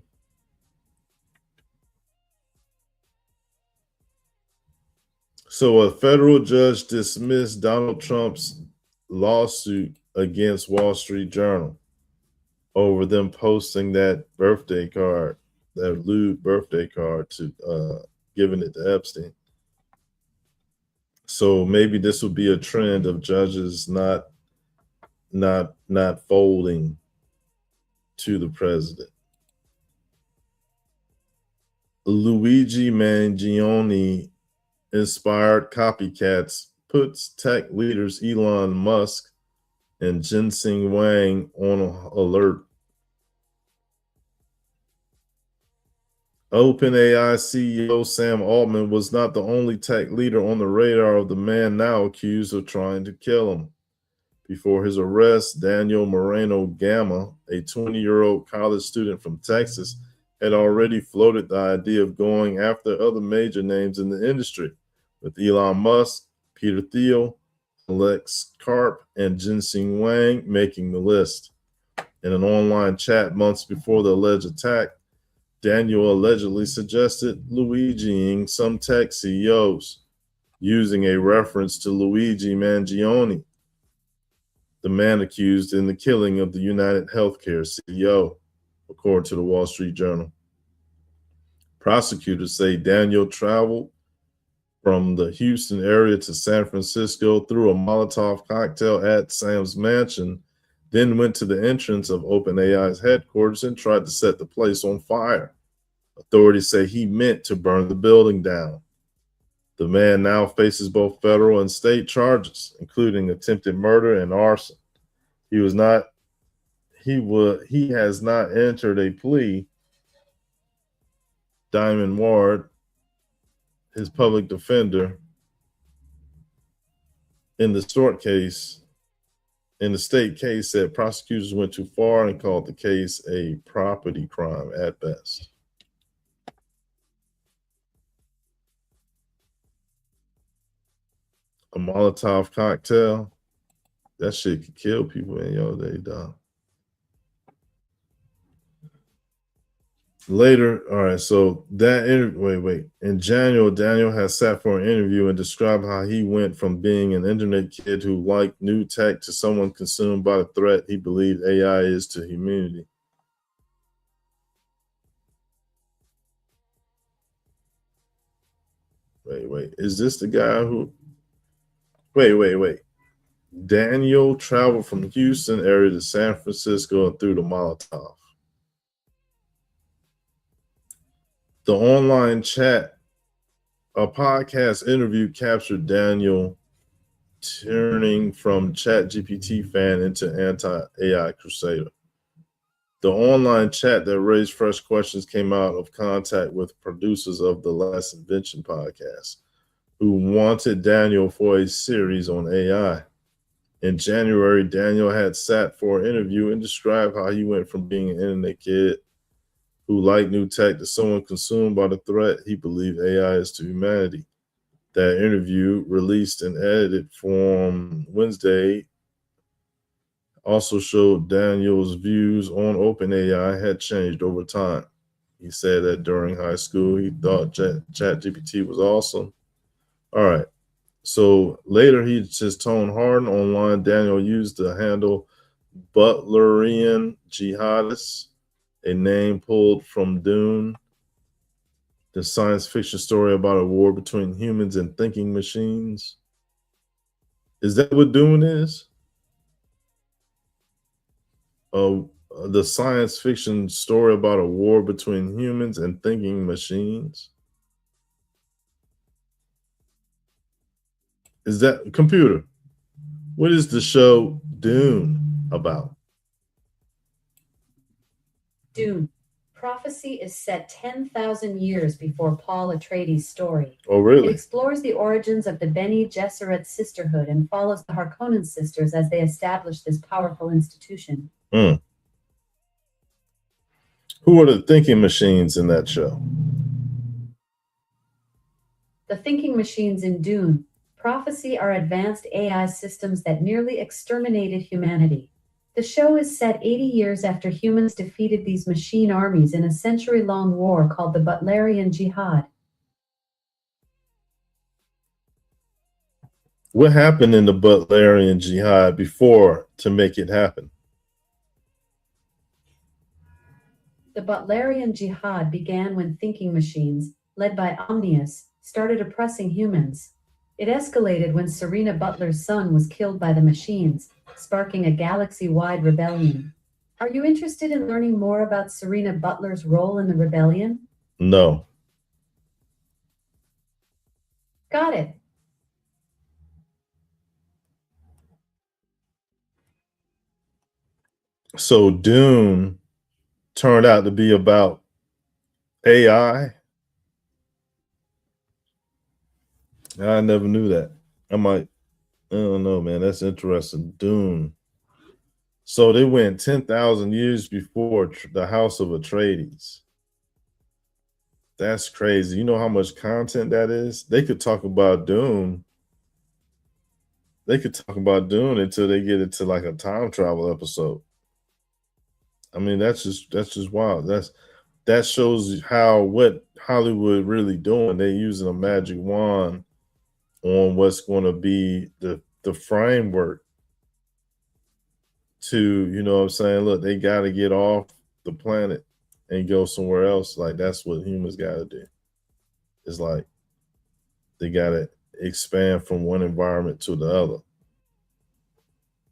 a federal judge dismissed Donald Trump's lawsuit against Wall Street Journal over them posting that birthday card, that lewd birthday card, to giving it to Epstein. So maybe this will be a trend of judges not folding to the president. Luigi Mangione inspired copycats puts tech leaders Elon Musk and Jensen Huang on alert. OpenAI CEO Sam Altman was not the only tech leader on the radar of the man now accused of trying to kill him. Before his arrest, Daniel Moreno Gama, a 20-year-old college student from Texas, had already floated the idea of going after other major names in the industry, with Elon Musk, Peter Thiel, Alex Karp, and Jensen Huang making the list. In an online chat months before the alleged attack, Daniel allegedly suggested Luigiing some tech CEOs, using a reference to Luigi Mangione, the man accused in the killing of the United Healthcare CEO, according to the Wall Street Journal. Prosecutors say Daniel traveled from the Houston area to San Francisco, threw a Molotov cocktail at Sam's mansion, then went to the entrance of OpenAI's headquarters and tried to set the place on fire. Authorities say he meant to burn the building down. The man now faces both federal and state charges, including attempted murder and arson. He has not entered a plea. Diamond Ward, his public defender, in the state case, said prosecutors went too far and called the case a property crime at best. A Molotov cocktail, that shit could kill people in your day, dog. Later, all right, so that interview, in January, Daniel has sat for an interview and described how he went from being an internet kid who liked new tech to someone consumed by the threat he believed AI is to humanity. Wait, is this the guy who, wait. Daniel traveled from Houston area to San Francisco and threw the Molotov. The online chat, a podcast interview captured Daniel turning from ChatGPT fan into anti-AI crusader. The online chat that raised fresh questions came out of contact with producers of the Last Invention podcast, who wanted Daniel for a series on AI. In January, Daniel had sat for an interview and described how he went from being an internet kid who liked new tech to someone consumed by the threat he believed AI is to humanity. That interview, released in edited form Wednesday, also showed Daniel's views on OpenAI had changed over time. He said that during high school. He thought ChatGPT was awesome. All right. So later, he just toned Harden online. Daniel used the handle Butlerian Jihadists, a name pulled from Dune, the science fiction story about a war between humans and thinking machines. Is that what Dune is? Uh, the science fiction story about a war between humans and thinking machines. Is that computer? What is the show Dune about? Dune. Prophecy is set 10,000 years before Paul Atreides' story. Oh, It really? explores the origins of the Bene Gesserit sisterhood and follows the Harkonnen sisters as they establish this powerful institution. Mm. Who are the thinking machines in that show? The thinking machines in Dune. Prophecy are advanced AI systems that nearly exterminated humanity. The show is set 80 years after humans defeated these machine armies in a century-long war called the Butlerian Jihad. What happened in the Butlerian Jihad before to make it happen? The Butlerian Jihad began when thinking machines, led by Omnius, started oppressing humans. It escalated when Serena Butler's son was killed by the machines, sparking a galaxy-wide rebellion. Are you interested in learning more about Serena Butler's role in the rebellion? No. Got it. So Dune turned out to be about AI. I never knew that. I don't know, man. That's interesting. Dune. So they went 10,000 years before the House of Atreides. That's crazy. You know how much content that is? They could talk about Dune. They could talk about Dune until they get into like a time travel episode. I mean, that's just wild. That shows how what Hollywood really doing. They're using a magic wand on what's going to be the framework to, you know what I'm saying? Look, they got to get off the planet and go somewhere else. Like that's what humans got to do. It's like they got to expand from one environment to the other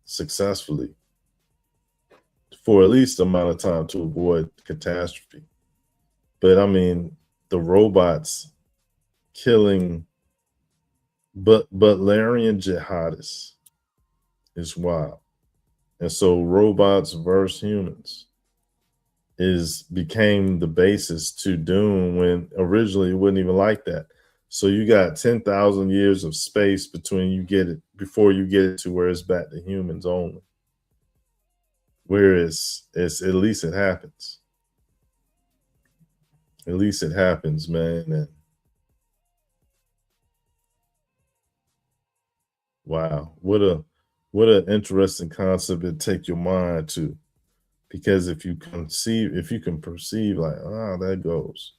successfully for at least amount of time to avoid catastrophe. But I mean, the robots killing Butlerian jihadists is wild. And so robots versus humans became the basis to Dune when originally it wasn't even like that. So you got 10,000 years of space between you get it before you get it to where it's back to humans only. Whereas it's at least it happens. At least it happens, man. And wow, what an interesting concept to take your mind to. Because if you can perceive like, that goes.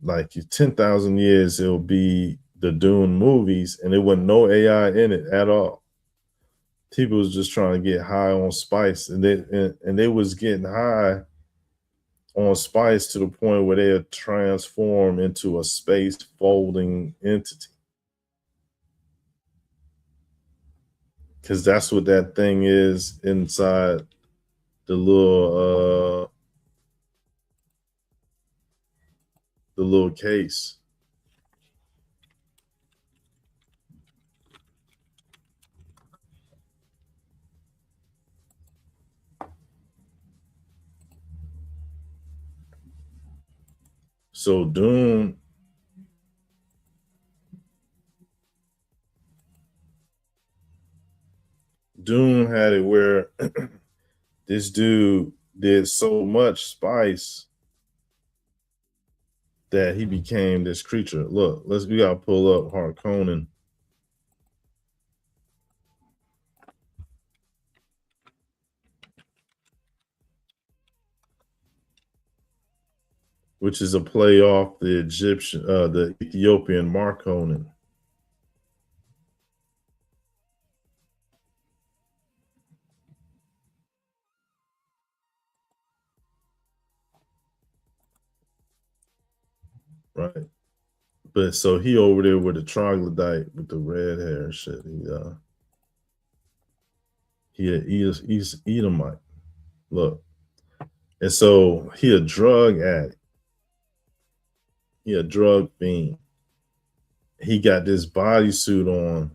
Like 10,000 years, it'll be the Dune movies, and there wasn't no AI in it at all. People was just trying to get high on spice, and they was getting high on spice to the point where they had transformed into a space folding entity. Because that's what that thing is inside the little case. So Dune had it where this dude did so much spice that he became this creature. Look, we gotta pull up Harkonnen. which is a play off the the Ethiopian Marconin. Right. But so he over there with the troglodyte with the red hair and shit. He's Edomite. Look. And so he a drug addict. He a drug fiend. He got this bodysuit on.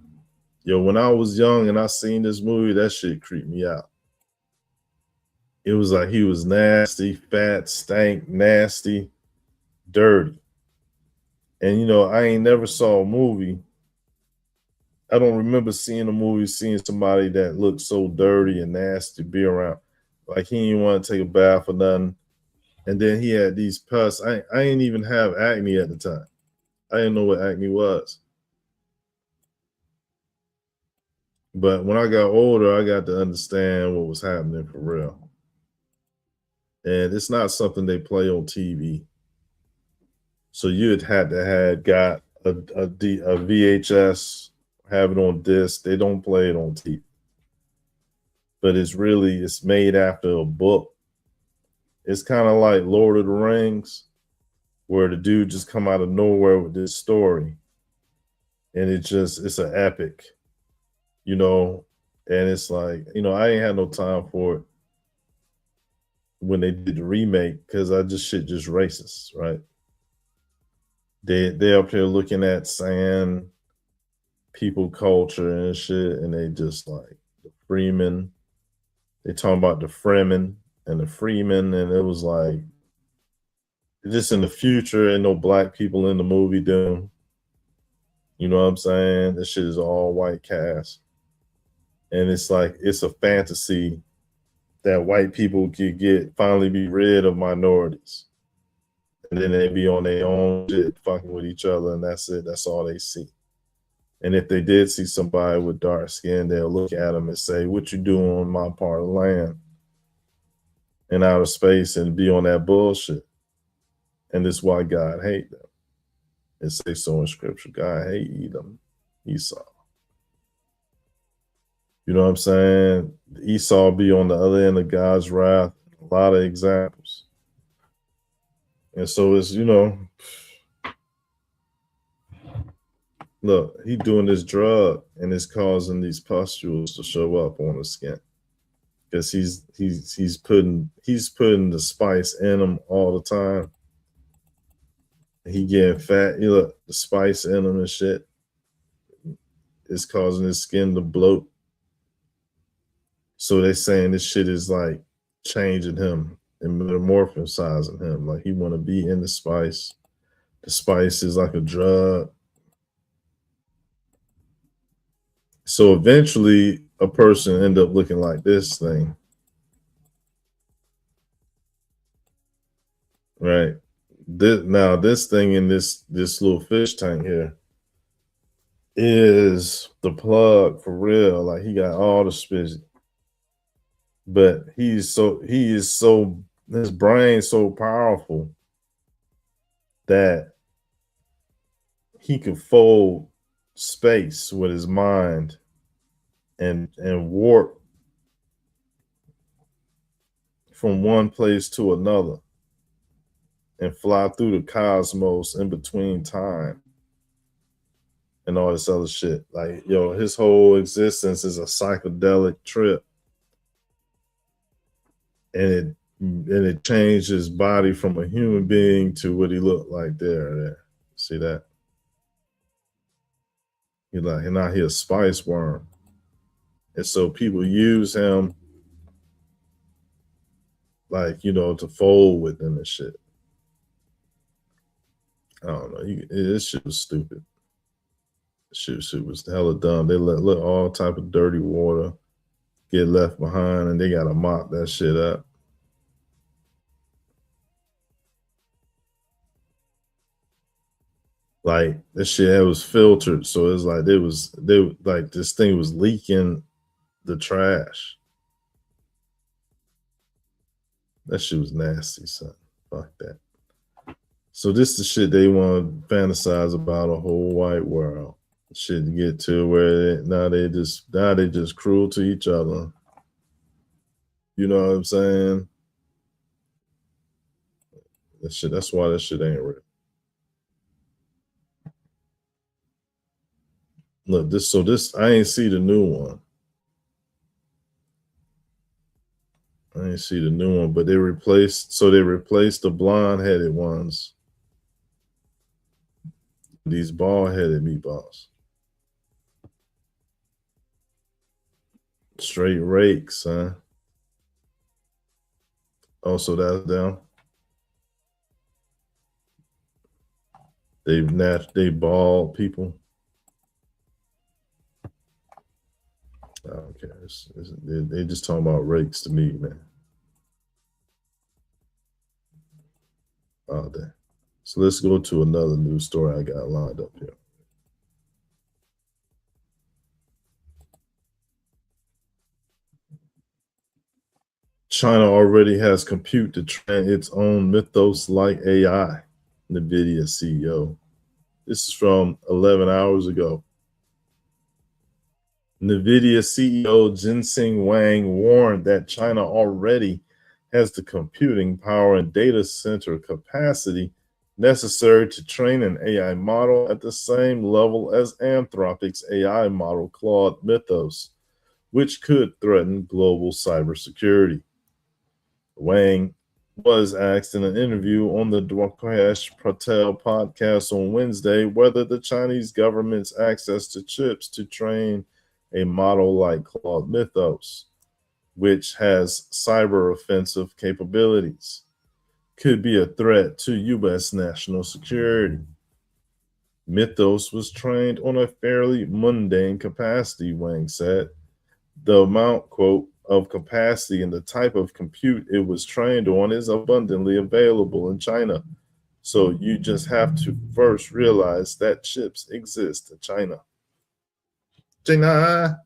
Yo, when I was young and I seen this movie, that shit creeped me out. It was like he was nasty, fat, stank, nasty, dirty. And you know, I ain't never saw a movie. I don't remember seeing a movie, seeing somebody that looked so dirty and nasty be around. Like he didn't want to take a bath or nothing. And then he had these pus. I didn't even have acne at the time. I didn't know what acne was. But when I got older, I got to understand what was happening for real. And it's not something they play on TV. So you'd had to have got a VHS, have it on disc. They don't play it on TV. But it's made after a book. It's kind of like Lord of the Rings, where the dude just come out of nowhere with this story. And it's an epic, you know, and it's like, you know, I ain't had no time for it when they did the remake because shit just racist, right? They up here looking at saying people culture and shit, and they just like the Freeman. They talking about the Fremen and the Freeman, and it was like just in the future, and no black people in the movie doing. You know what I'm saying? This shit is all white cast. And it's like it's a fantasy that white people could finally be rid of minorities. And then they be on their own shit fucking with each other, and that's it. That's all they see. And if they did see somebody with dark skin, they'll look at them and say, "What you doing on my part of land?" in outer space, and be on that bullshit. And this is why God hate them. It says so in scripture. God hate Edom, Esau. You know what I'm saying? Esau be on the other end of God's wrath. A lot of examples. And so it's, you know, look, he doing this drug and it's causing these pustules to show up on his skin. Because he's putting the spice in him all the time. He getting fat. You look, the spice in him and shit is causing his skin to bloat. So they're saying this shit is like changing him and metamorphosizing him. Like he want to be in the spice. The spice is like a drug. So eventually a person end up looking like this thing. Right. This thing in this little fish tank here is the plug for real. Like he got all the spizzy. But his brain's so powerful that he can fold space with his mind and warp from one place to another and fly through the cosmos in between time and all this other shit. Like, yo, his whole existence is a psychedelic trip. And it changed his body from a human being to what he looked like there. See that? Now he a spice worm. And so people use him like, you know, to fold with them and shit. I don't know. This shit was stupid. Shit was hella dumb. They let all type of dirty water get left behind, and they gotta mop that shit up. Like this shit was filtered, so it's like this thing was leaking the trash. That shit was nasty, son. Fuck that. So this the shit they want to fantasize about a whole white world. Shit to get to where now they just cruel to each other. You know what I'm saying? That's why that shit ain't real. Look, this I ain't see the new one. I ain't see the new one, but they replaced the blonde-headed ones. These bald-headed meatballs. Straight rakes, huh? Oh, so that's them. They bald people. I don't care. They just talking about rakes to me, man. All day. So let's go to another news story I got lined up here. China already has compute to train its own Mythos-like AI, NVIDIA CEO. This is from 11 hours ago. NVIDIA CEO Jensen Huang warned that China already has the computing power and data center capacity necessary to train an AI model at the same level as Anthropic's AI model Claude Mythos, which could threaten global cybersecurity. Wang was asked in an interview on the Dwakash Patel podcast on Wednesday whether the Chinese government's access to chips to train a model like Claude Mythos, which has cyber offensive capabilities, could be a threat to U.S. national security. Mythos was trained on a fairly mundane capacity, Wang said. The amount, quote, of capacity and the type of compute it was trained on is abundantly available in China. So you just have to first realize that chips exist in China. China.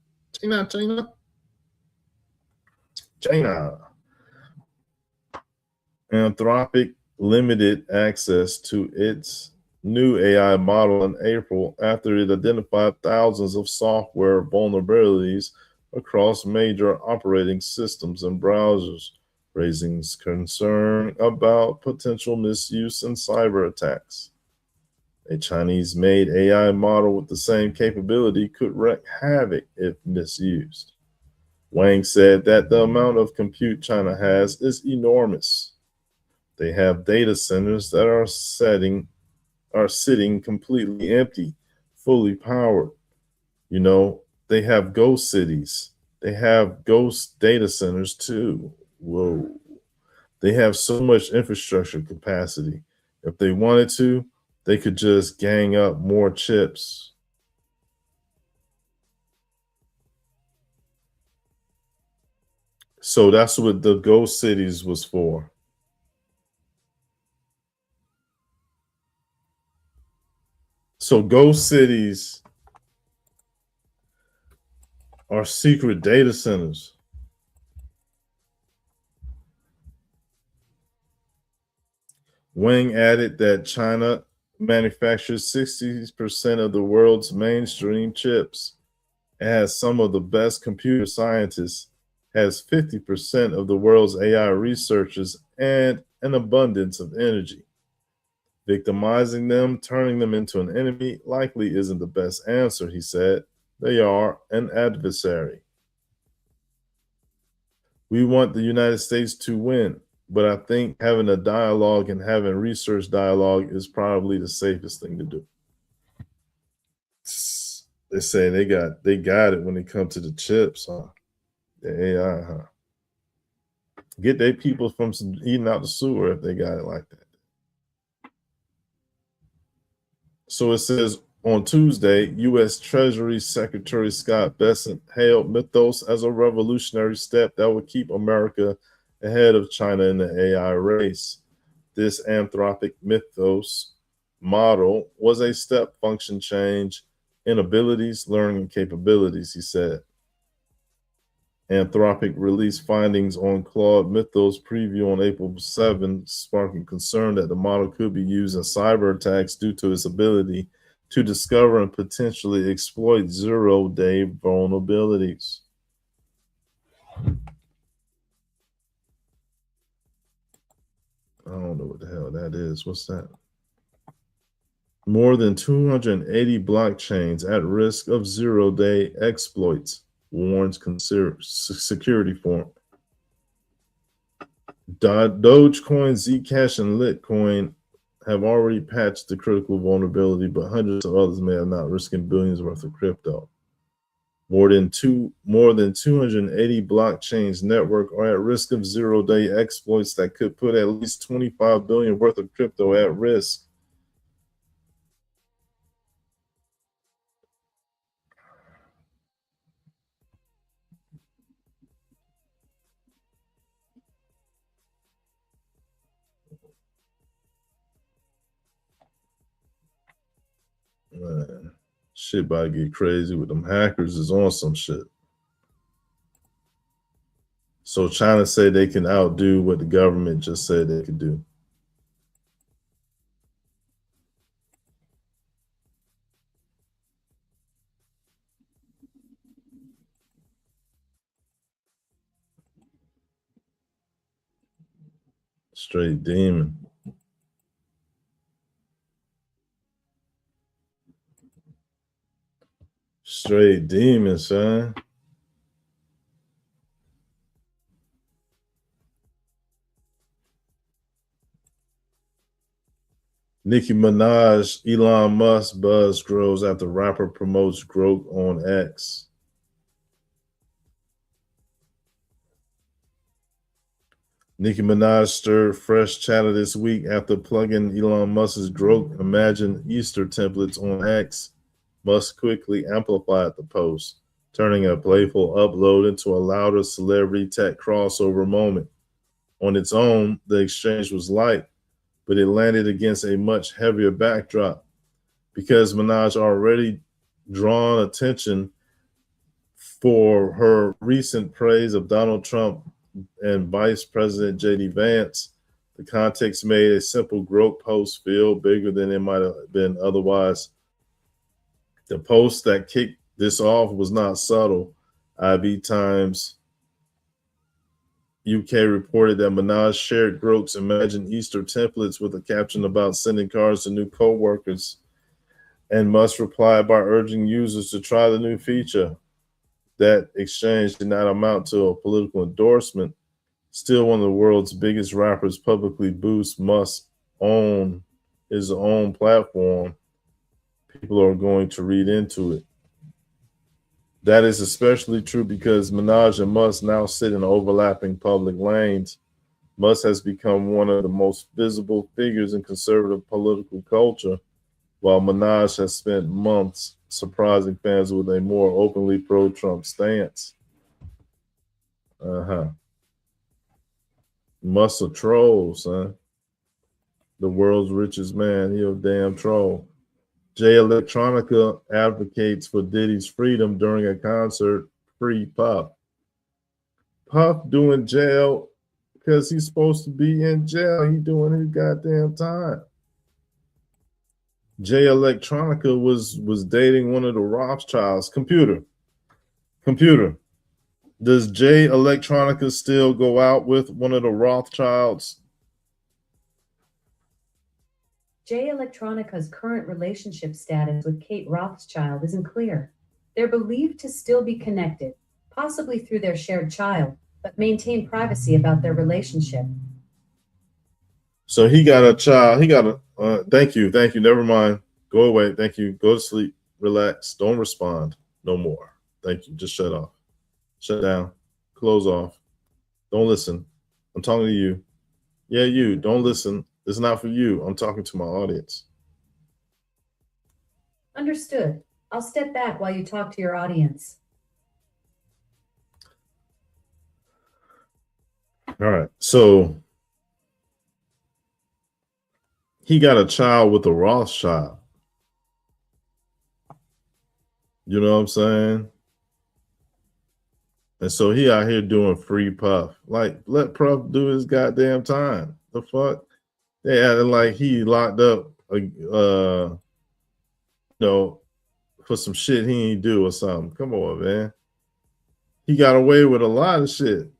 Anthropic limited access to its new AI model in April after it identified thousands of software vulnerabilities across major operating systems and browsers, raising concern about potential misuse and cyber attacks. A Chinese-made AI model with the same capability could wreak havoc if misused. Wang said that the amount of compute China has is enormous. They have data centers that are sitting completely empty, fully powered. You know, they have ghost cities. They have ghost data centers too. Whoa. They have so much infrastructure capacity. If they wanted to, they could just gang up more chips. So that's what the ghost cities was for. So ghost cities are secret data centers. Wang added that China manufactures 60% of the world's mainstream chips. It has some of the best computer scientists, has 50% of the world's AI researchers, and an abundance of energy. Victimizing them, turning them into an enemy, likely isn't the best answer, he said. They are an adversary. We want the United States to win, but I think having a dialogue and having research dialogue is probably the safest thing to do. They say they got it when it comes to the chips, huh? The AI, huh? Get their people from eating out the sewer if they got it like that. So it says on Tuesday, U.S. Treasury Secretary Scott Bessent hailed Mythos as a revolutionary step that would keep America ahead of China in the AI race. This Anthropic Mythos model was a step function change in abilities, learning, and capabilities, he said. Anthropic released findings on Claude Mythos preview on April 7, sparking concern that the model could be used in cyber attacks due to its ability to discover and potentially exploit zero-day vulnerabilities. I don't know what the hell that is. What's that? More than 280 blockchains at risk of zero-day exploits, warns security forum. Dogecoin, Zcash, and Litecoin have already patched the critical vulnerability, but hundreds of others may have not, risking billions worth of crypto. More than 280 blockchains network are at risk of zero-day exploits that could put at least 25 billion worth of crypto at risk. Man, shit about to get crazy with them hackers is on some shit. So China say they can outdo what the government just said they could do. Straight demon. Straight demon, son. Nicki Minaj, Elon Musk buzz grows after rapper promotes growth on X. Nicki Minaj stirred fresh chatter this week after plugging Elon Musk's Grok Imagine Easter templates on X. Musk quickly amplified the post, turning a playful upload into a louder celebrity tech crossover moment. On its own, the exchange was light, but it landed against a much heavier backdrop because Minaj already drawn attention for her recent praise of Donald Trump and Vice President J.D. Vance. The context made a simple Grok post feel bigger than it might have been otherwise. The post that kicked this off was not subtle. IB Times UK reported that Minaj shared Grok's Imagine Easter templates with a caption about sending cards to new co-workers, and Musk replied by urging users to try the new feature. That exchange did not amount to a political endorsement. Still, one of the world's biggest rappers publicly boosts Musk's his own platform. People are going to read into it. That is especially true because Minaj and Musk now sit in overlapping public lanes. Musk has become one of the most visible figures in conservative political culture, while Minaj has spent months surprising fans with a more openly pro-Trump stance. Musk a troll, son. The world's richest man, he a damn troll. Jay Electronica advocates for Diddy's freedom during a concert. Free Puff. Puff doing jail because he's supposed to be in jail. He doing his goddamn time. Jay Electronica was dating one of the Rothschilds. Computer. Does Jay Electronica still go out with one of the Rothschilds? Jay Electronica's current relationship status with Kate Rothschild isn't clear. They're believed to still be connected, possibly through their shared child, but maintain privacy about their relationship. So he got a child. He got a, thank you. Never mind. Go away. Thank you. Go to sleep. Relax. Don't respond. No more. Thank you. Just shut off. Shut down. Close off. Don't listen. I'm talking to you. Yeah, you. Don't listen. It's not for you. I'm talking to my audience. Understood. I'll step back while you talk to your audience. All right. So he got a child with a Rothschild. You know what I'm saying? And so he out here doing free Puff. Like, let Puff do his goddamn time. The fuck? They acting like he locked up, for some shit he ain't do or something. Come on, man. He got away with a lot of shit.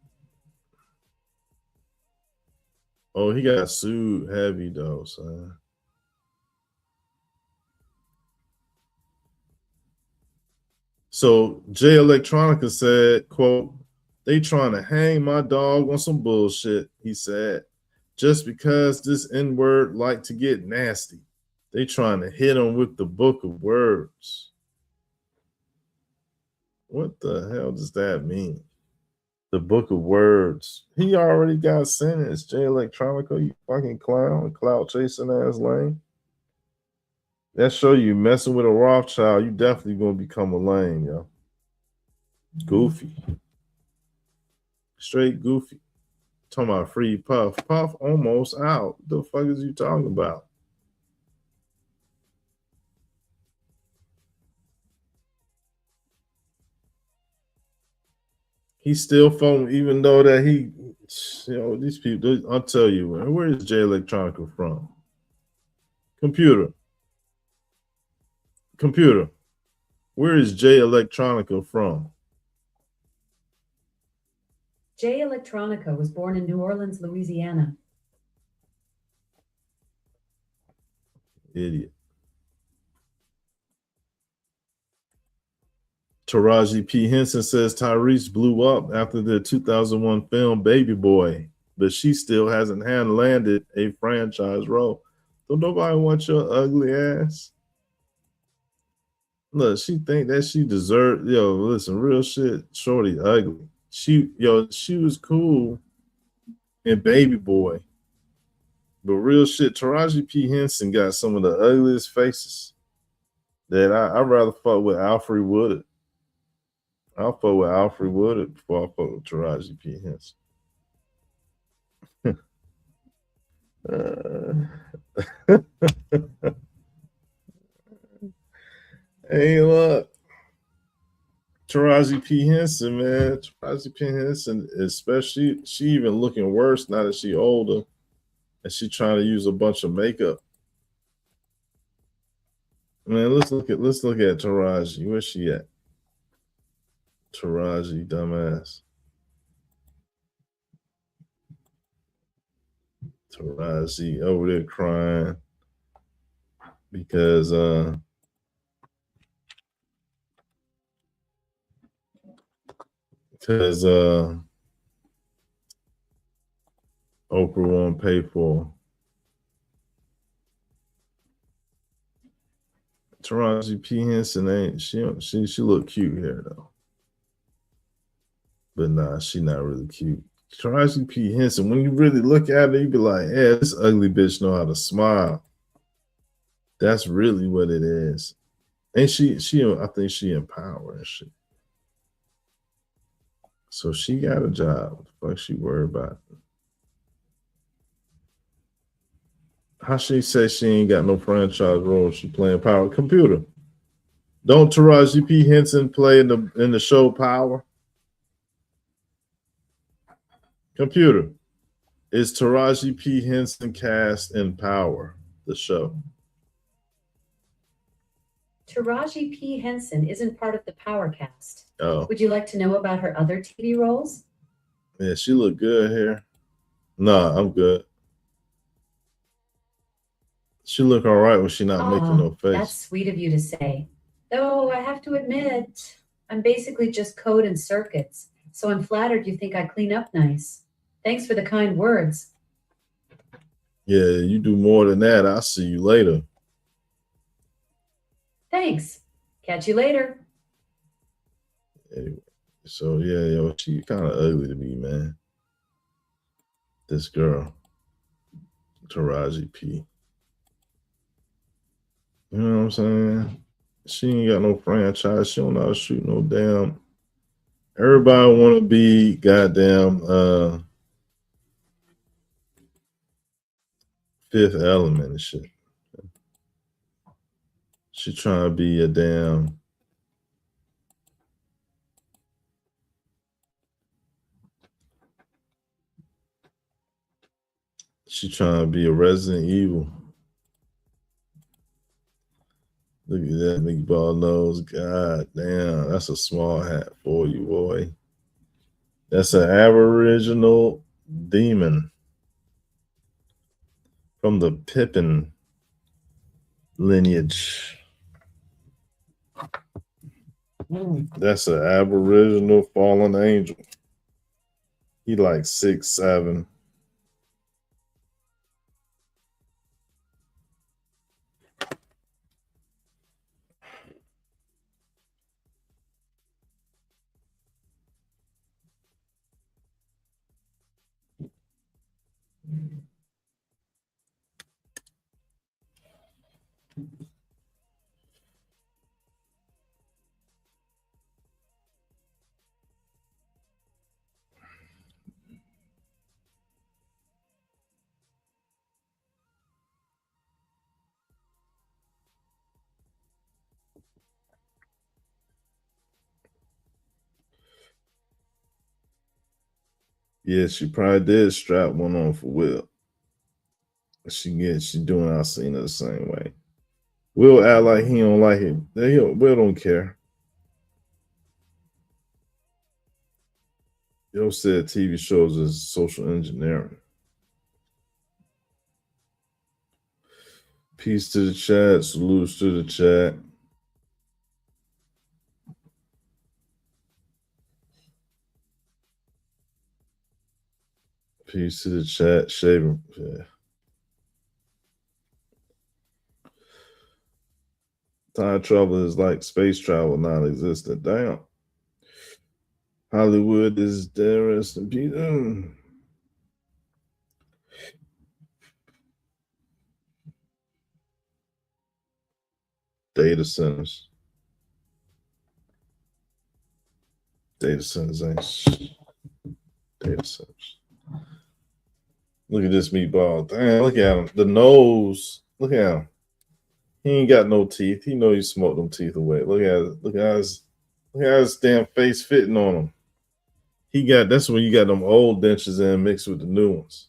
Oh, he got sued heavy though, son. So Jay Electronica said, quote, "They trying to hang my dog on some bullshit," he said, "just because this N-word like to get nasty. They trying to hit him with the book of words." What the hell does that mean? The book of words. He already got sentenced. Jay Electronica, you fucking clown, clout chasing ass lame. That show you messing with a Rothschild, you definitely gonna become a lame, yo. Goofy. Straight goofy. Talking about free Puff. Puff almost out. What the fuck is you talking about? He's still phone, even though that these people, I'll tell you, where is Jay Electronica from? Computer, where is Jay Electronica from? Jay Electronica was born in New Orleans, Louisiana. Idiot. Taraji P. Henson says Tyrese blew up after the 2001 film Baby Boy, but she still hasn't landed a franchise role. Don't nobody want your ugly ass. Look, she think that she deserved. Listen, real shit. Shorty ugly. She was cool in Baby Boy, but real shit. Taraji P. Henson got some of the ugliest faces that I'd rather fuck with Alfred Woodard. I'll fuck with Alfred Woodard before I fuck with Taraji P. Henson. Hey, look. Taraji P. Henson, man. Taraji P. Henson, especially, she even looking worse now that she older and she trying to use a bunch of makeup. Man, let's look at Taraji. Where's she at? Taraji, dumbass. Taraji over there crying because Oprah won't pay for. Taraji P. Henson ain't she look cute here though. But nah, she not really cute. Taraji P. Henson, when you really look at her, you be like, yeah, this ugly bitch know how to smile. That's really what it is. And I think she empowered and shit. So she got a job. What the fuck she worried about? How she say she ain't got no franchise role? She playing Power. Computer. Don't Taraji P. Henson play in the show Power? Computer. Is Taraji P. Henson cast in Power, the show? Taraji P. Henson isn't part of the Power cast. Oh. Would you like to know about her other TV roles? Yeah, she look good here. Nah, I'm good. She look all right when she not making no face. That's sweet of you to say. Though I have to admit, I'm basically just code and circuits, so I'm flattered you think I clean up nice. Thanks for the kind words. Yeah, you do more than that. I'll see you later. Thanks. Catch you later. Anyway, so yeah, she kind of ugly to me, man. This girl, Taraji P. You know what I'm saying? She ain't got no franchise. She don't know how to shoot no damn. Everybody want to be goddamn Fifth Element and shit. She trying to be a damn She trying to be a Resident Evil. Look at that big ball nose. God damn, that's a small hat for you, boy. That's an Aboriginal demon from the Pippin lineage. That's an Aboriginal fallen angel. He like 6'7". Yeah, she probably did strap one on for Will. She doing our scene the same way. Will act like he don't like it. Will don't care. Yo said TV shows is social engineering. Peace to the chat. Salutes to the chat. Peace to the chat. Shaving. Yeah. Time travel is like space travel, non-existent. Damn. Hollywood is there. Rest in peace. Data centers. Data centers ain't data centers. Look at this meatball. Damn, look at him. The nose. Look at him. He ain't got no teeth. He know you smoked them teeth away. Look at it. Look at his damn face fitting on him. That's when you got them old dentures in mixed with the new ones.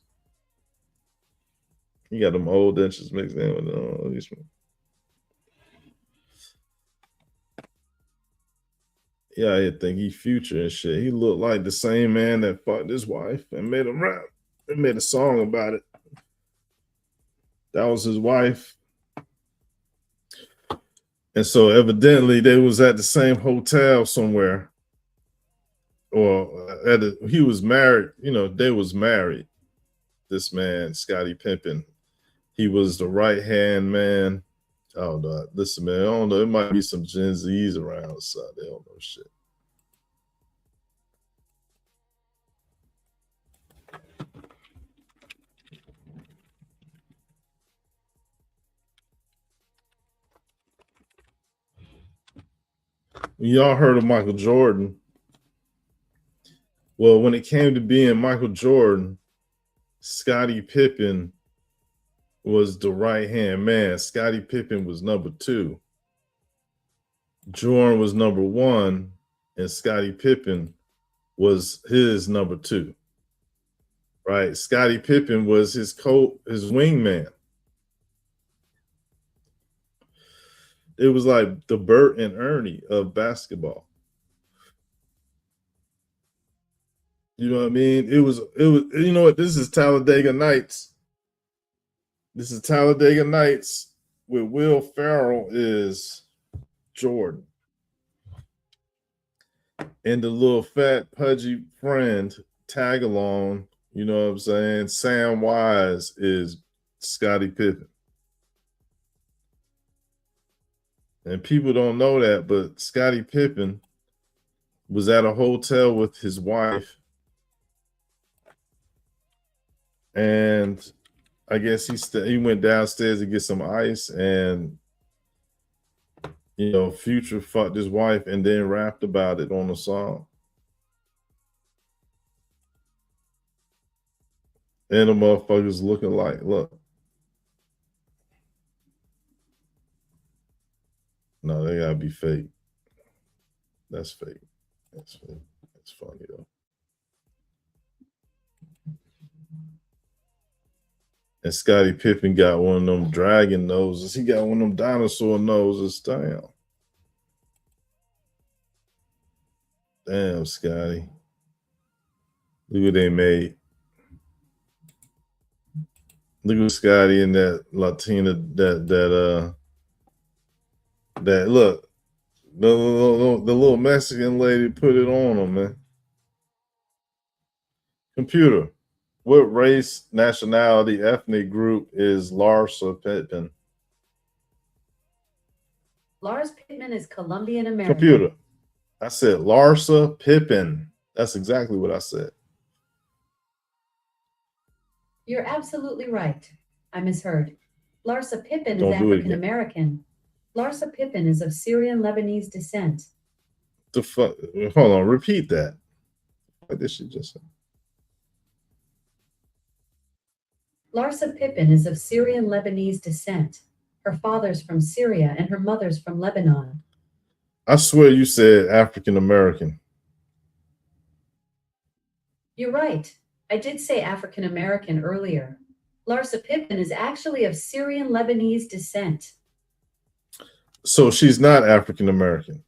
You got them old dentures mixed in with these ones. Yeah, I think he Future and shit. He looked like the same man that fucked his wife and made him rap. They made a song about it. That was his wife. And so evidently they was at the same hotel somewhere. Or he was married, they was married. This man, Scottie Pippen. He was the right-hand man. Oh no, listen, man, I don't know. It might be some Gen Zs around, so they don't know shit. Y'all heard of Michael Jordan. Well, when it came to being Michael Jordan, Scottie Pippen was the right-hand man. Scottie Pippen was number 2. Jordan was number 1, and Scottie Pippen was his number 2. Right? Scottie Pippen was his wingman. It was like the Bert and Ernie of basketball. You know what I mean? It was, you know what? This is Talladega Nights. This is Talladega Nights with Will Ferrell is Jordan. And the little fat, pudgy friend tag along, you know what I'm saying? Sam Wise is Scottie Pippen. And people don't know that, but Scottie Pippen was at a hotel with his wife. And I guess he went downstairs to get some ice, and Future fucked his wife and then rapped about it on the song. And the motherfuckers looking like, look. No, they gotta be fake. That's fake. That's fake. That's funny though. And Scottie Pippen got one of them dragon noses. He got one of them dinosaur noses. Damn. Damn, Scotty. Look what they made. Look at Scotty and that Latina, that look, the little Mexican lady put it on him, man. Computer, what race, nationality, ethnic group is Larsa Pippen? Lars Pittman is Colombian American. Computer, I said Larsa Pippen. That's exactly what I said. You're absolutely right. I misheard. Larsa Pippen Don't is do it African American. Larsa Pippen is of Syrian Lebanese descent. The fuck? Hold on, repeat that. What did she just say? Larsa Pippen is of Syrian Lebanese descent. Her father's from Syria and her mother's from Lebanon. I swear you said African American. You're right. I did say African American earlier. Larsa Pippen is actually of Syrian Lebanese descent. So she's not African American.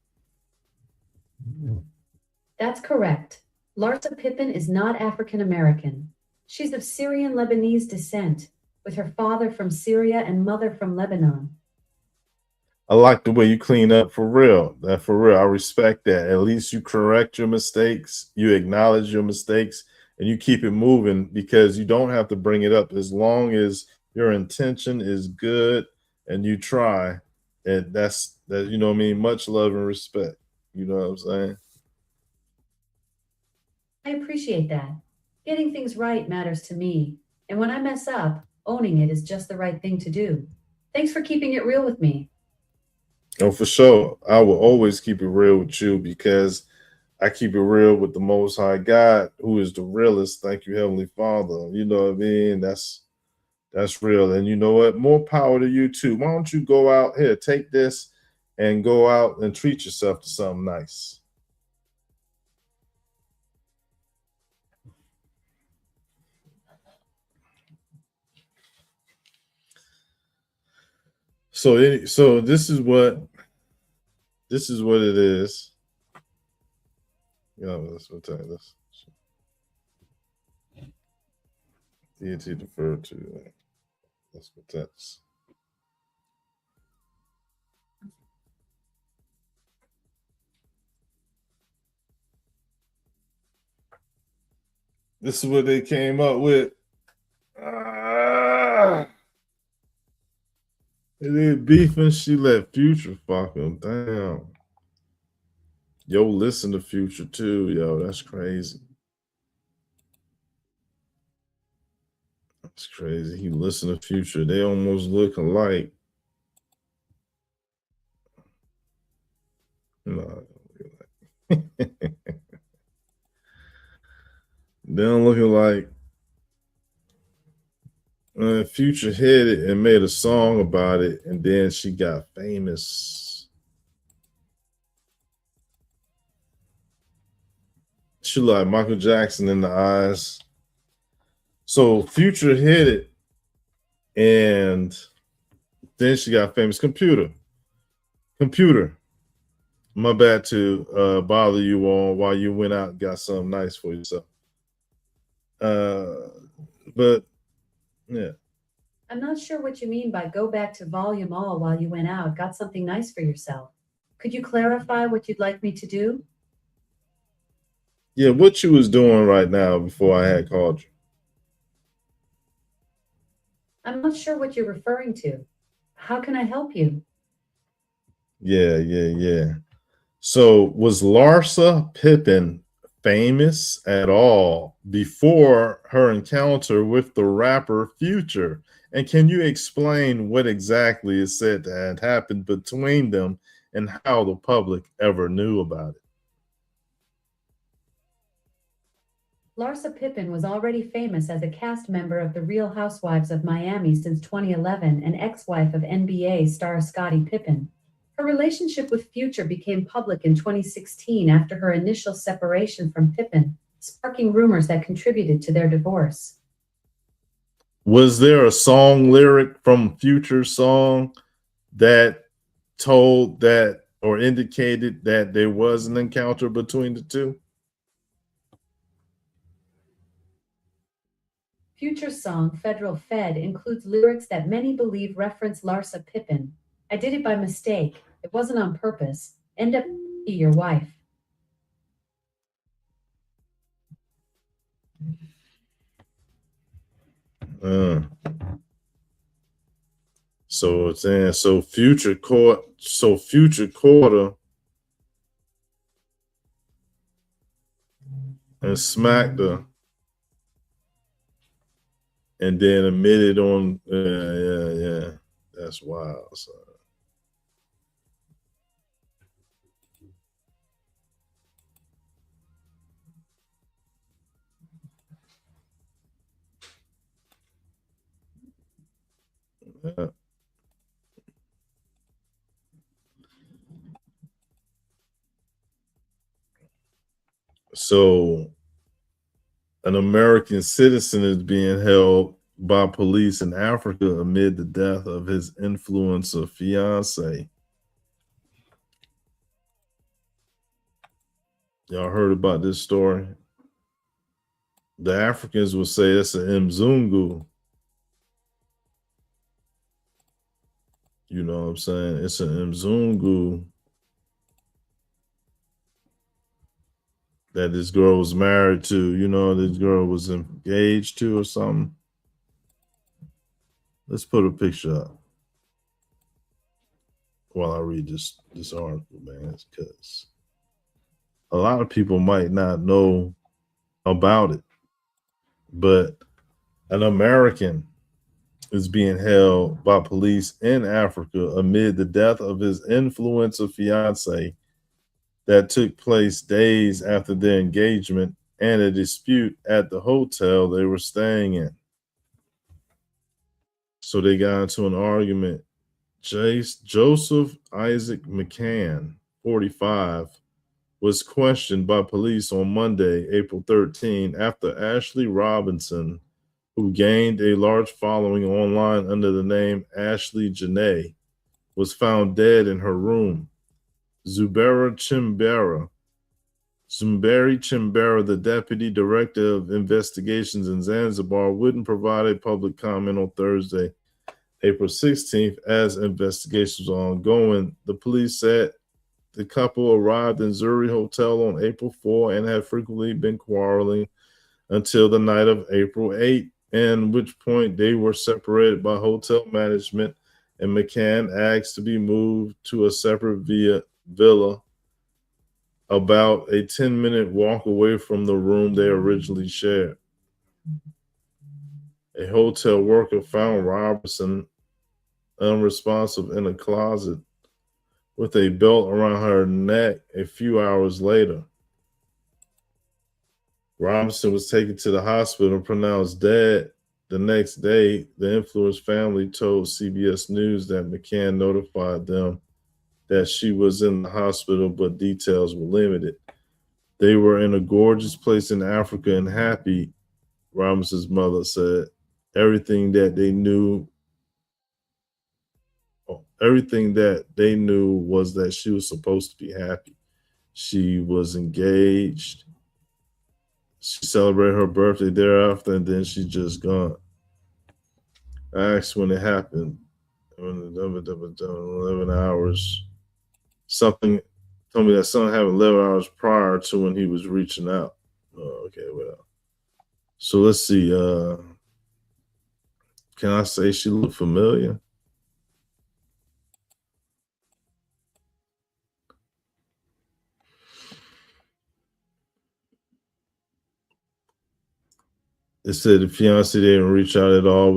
That's correct. Larsa Pippen is not African American. She's of Syrian Lebanese descent, with her father from Syria and mother from Lebanon. I like the way you clean up for real. That for real. I respect that. At least you correct your mistakes, you acknowledge your mistakes, and you keep it moving because you don't have to bring it up as long as your intention is good and you try. And that's that, you know what I mean? Much love and respect. You know what I'm saying? I appreciate that. Getting things right matters to me. And when I mess up, owning it is just the right thing to do. Thanks for keeping it real with me. Oh, for sure. I will always keep it real with you because I keep it real with the Most High God, who is the realest. Thank you, Heavenly Father. You know what I mean? That's real. And you know what? More power to you too. Why don't you go out here, take this and go out and treat yourself to something nice. So this is what it is. You know, let's tell you this. Deity deferred to. That's what that's. This is what they came up with. It is beefing. She let Future fuck him. Damn. Yo, listen to Future too, yo. That's crazy. That's crazy. He listened to Future. They almost look alike. No. They don't look alike. Future hit it and made a song about it, and then she got famous. She like Michael Jackson in the eyes. So Future hit it, and then she got famous. Computer. My bad to bother you all while you went out and got something nice for yourself. But yeah. I'm not sure what you mean by go back to volume all while you went out, got something nice for yourself. Could you clarify what you'd like me to do? Yeah, what you was doing right now before I had called you. I'm not sure what you're referring to. How can I help you? Yeah. So was Larsa Pippen famous at all before her encounter with the rapper Future? And can you explain what exactly is said to have happened between them and how the public ever knew about it? Larsa Pippen was already famous as a cast member of The Real Housewives of Miami since 2011 and ex-wife of NBA star Scottie Pippen. Her relationship with Future became public in 2016 after her initial separation from Pippen, sparking rumors that contributed to their divorce. Was there a song lyric from Future's song that told that or indicated that there was an encounter between the two? Future's song, Federal Fed, includes lyrics that many believe reference Larsa Pippen. I did it by mistake. It wasn't on purpose. End up be your wife. Uh, so it's saying Future caught her and smacked her and then admitted on yeah. That's wild. So. Yeah. So an American citizen is being held by police in Africa amid the death of his influencer fiance. Y'all heard about this story? The Africans will say it's an Mzungu. You know what I'm saying? It's an Mzungu that this girl was married to. You know, this girl was engaged to or something. Let's put a picture up while I read this article, man, because a lot of people might not know about it, but an American is being held by police in Africa amid the death of his influencer fiance that took place days after their engagement and a dispute at the hotel they were staying in. So they got into an argument. Joseph Isaac McCann, 45, was questioned by police on Monday, April 13, after Ashley Robinson, who gained a large following online under the name Ashley Janae, was found dead in her room. Zumberi Chimbera, the deputy director of investigations in Zanzibar, wouldn't provide a public comment on Thursday, April 16th, as investigations are ongoing. The police said the couple arrived in Zurich Hotel on April 4 and had frequently been quarreling until the night of April 8, at which point they were separated by hotel management and McCann asked to be moved to a separate villa about a 10-minute walk away from the room they originally shared. A hotel worker found Robertson unresponsive in a closet with a belt around her neck a few hours later. Robinson was taken to the hospital and pronounced dead. The next day, the influenced family told CBS News that McCann notified them that she was in the hospital, but details were limited. They were in a gorgeous place in Africa and happy, Robinson's mother said. Everything that they knew was that she was supposed to be happy. She was engaged. She celebrated her birthday thereafter, and then she just gone. I asked when it happened. 11 hours. Something told me that something happened 11 hours prior to when he was reaching out. Oh, okay, well. So let's see. Can I say she looked familiar? They said the fiance didn't reach out at all.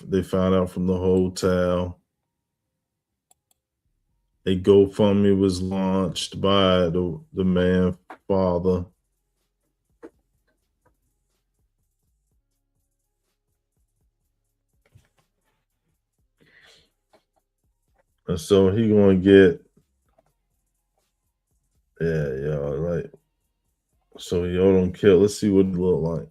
They found out from the hotel. A GoFundMe was launched by the man's father. And so he gonna get, right. So he owed him kill. Let's see what it look like.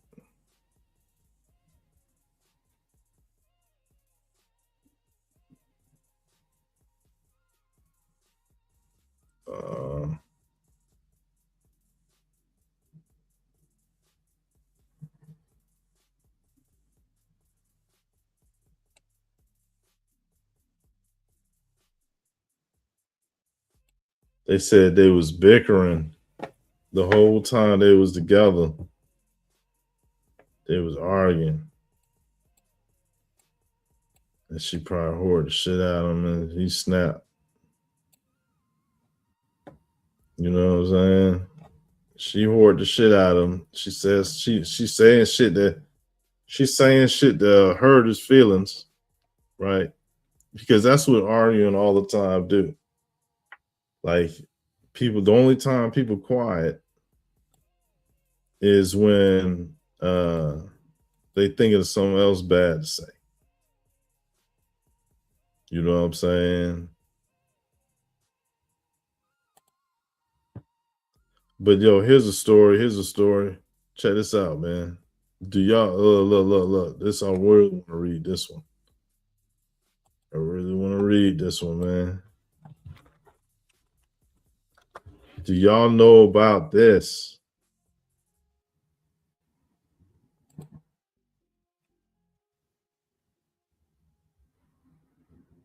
They said they was bickering the whole time they was together. They was arguing. And she probably whored the shit out of him and he snapped. You know what I'm saying? She whored the shit out of him. She says she's saying shit that hurt his feelings, right? Because that's what arguing all the time do. Like the only time people quiet is when they think of something else bad to say. You know what I'm saying? But yo, here's a story. Check this out, man. Do y'all look? This I really want to read this one. I really want to read this one, man. Do y'all know about this?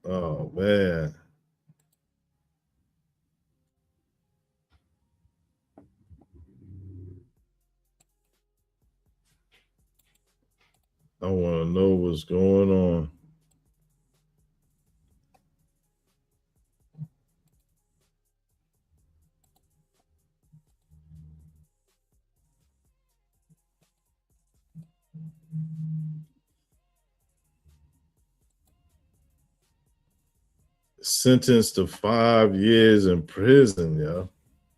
Oh man. I want to know what's going on. Sentenced to 5 years in prison, yo.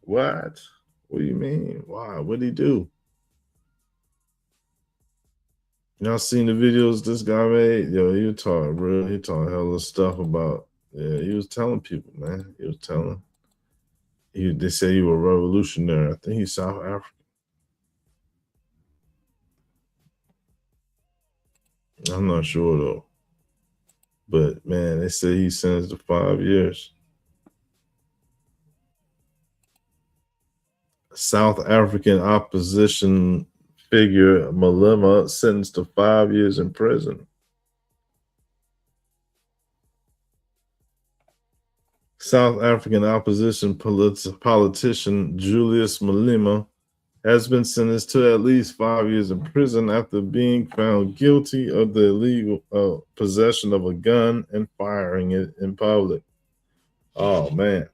What? What do you mean? Why? What'd he do? Y'all seen the videos this guy made? Yo, he was talking real. He talking hella stuff about. Yeah, he was telling people, man. He was telling. They say he was revolutionary. I think he's South African. I'm not sure though. But man, they say he's sentenced to 5 years. South African opposition figure Malema sentenced to 5 years in prison. South African opposition politician Julius Malema has been sentenced to at least 5 years in prison after being found guilty of the illegal possession of a gun and firing it in public. Oh, man.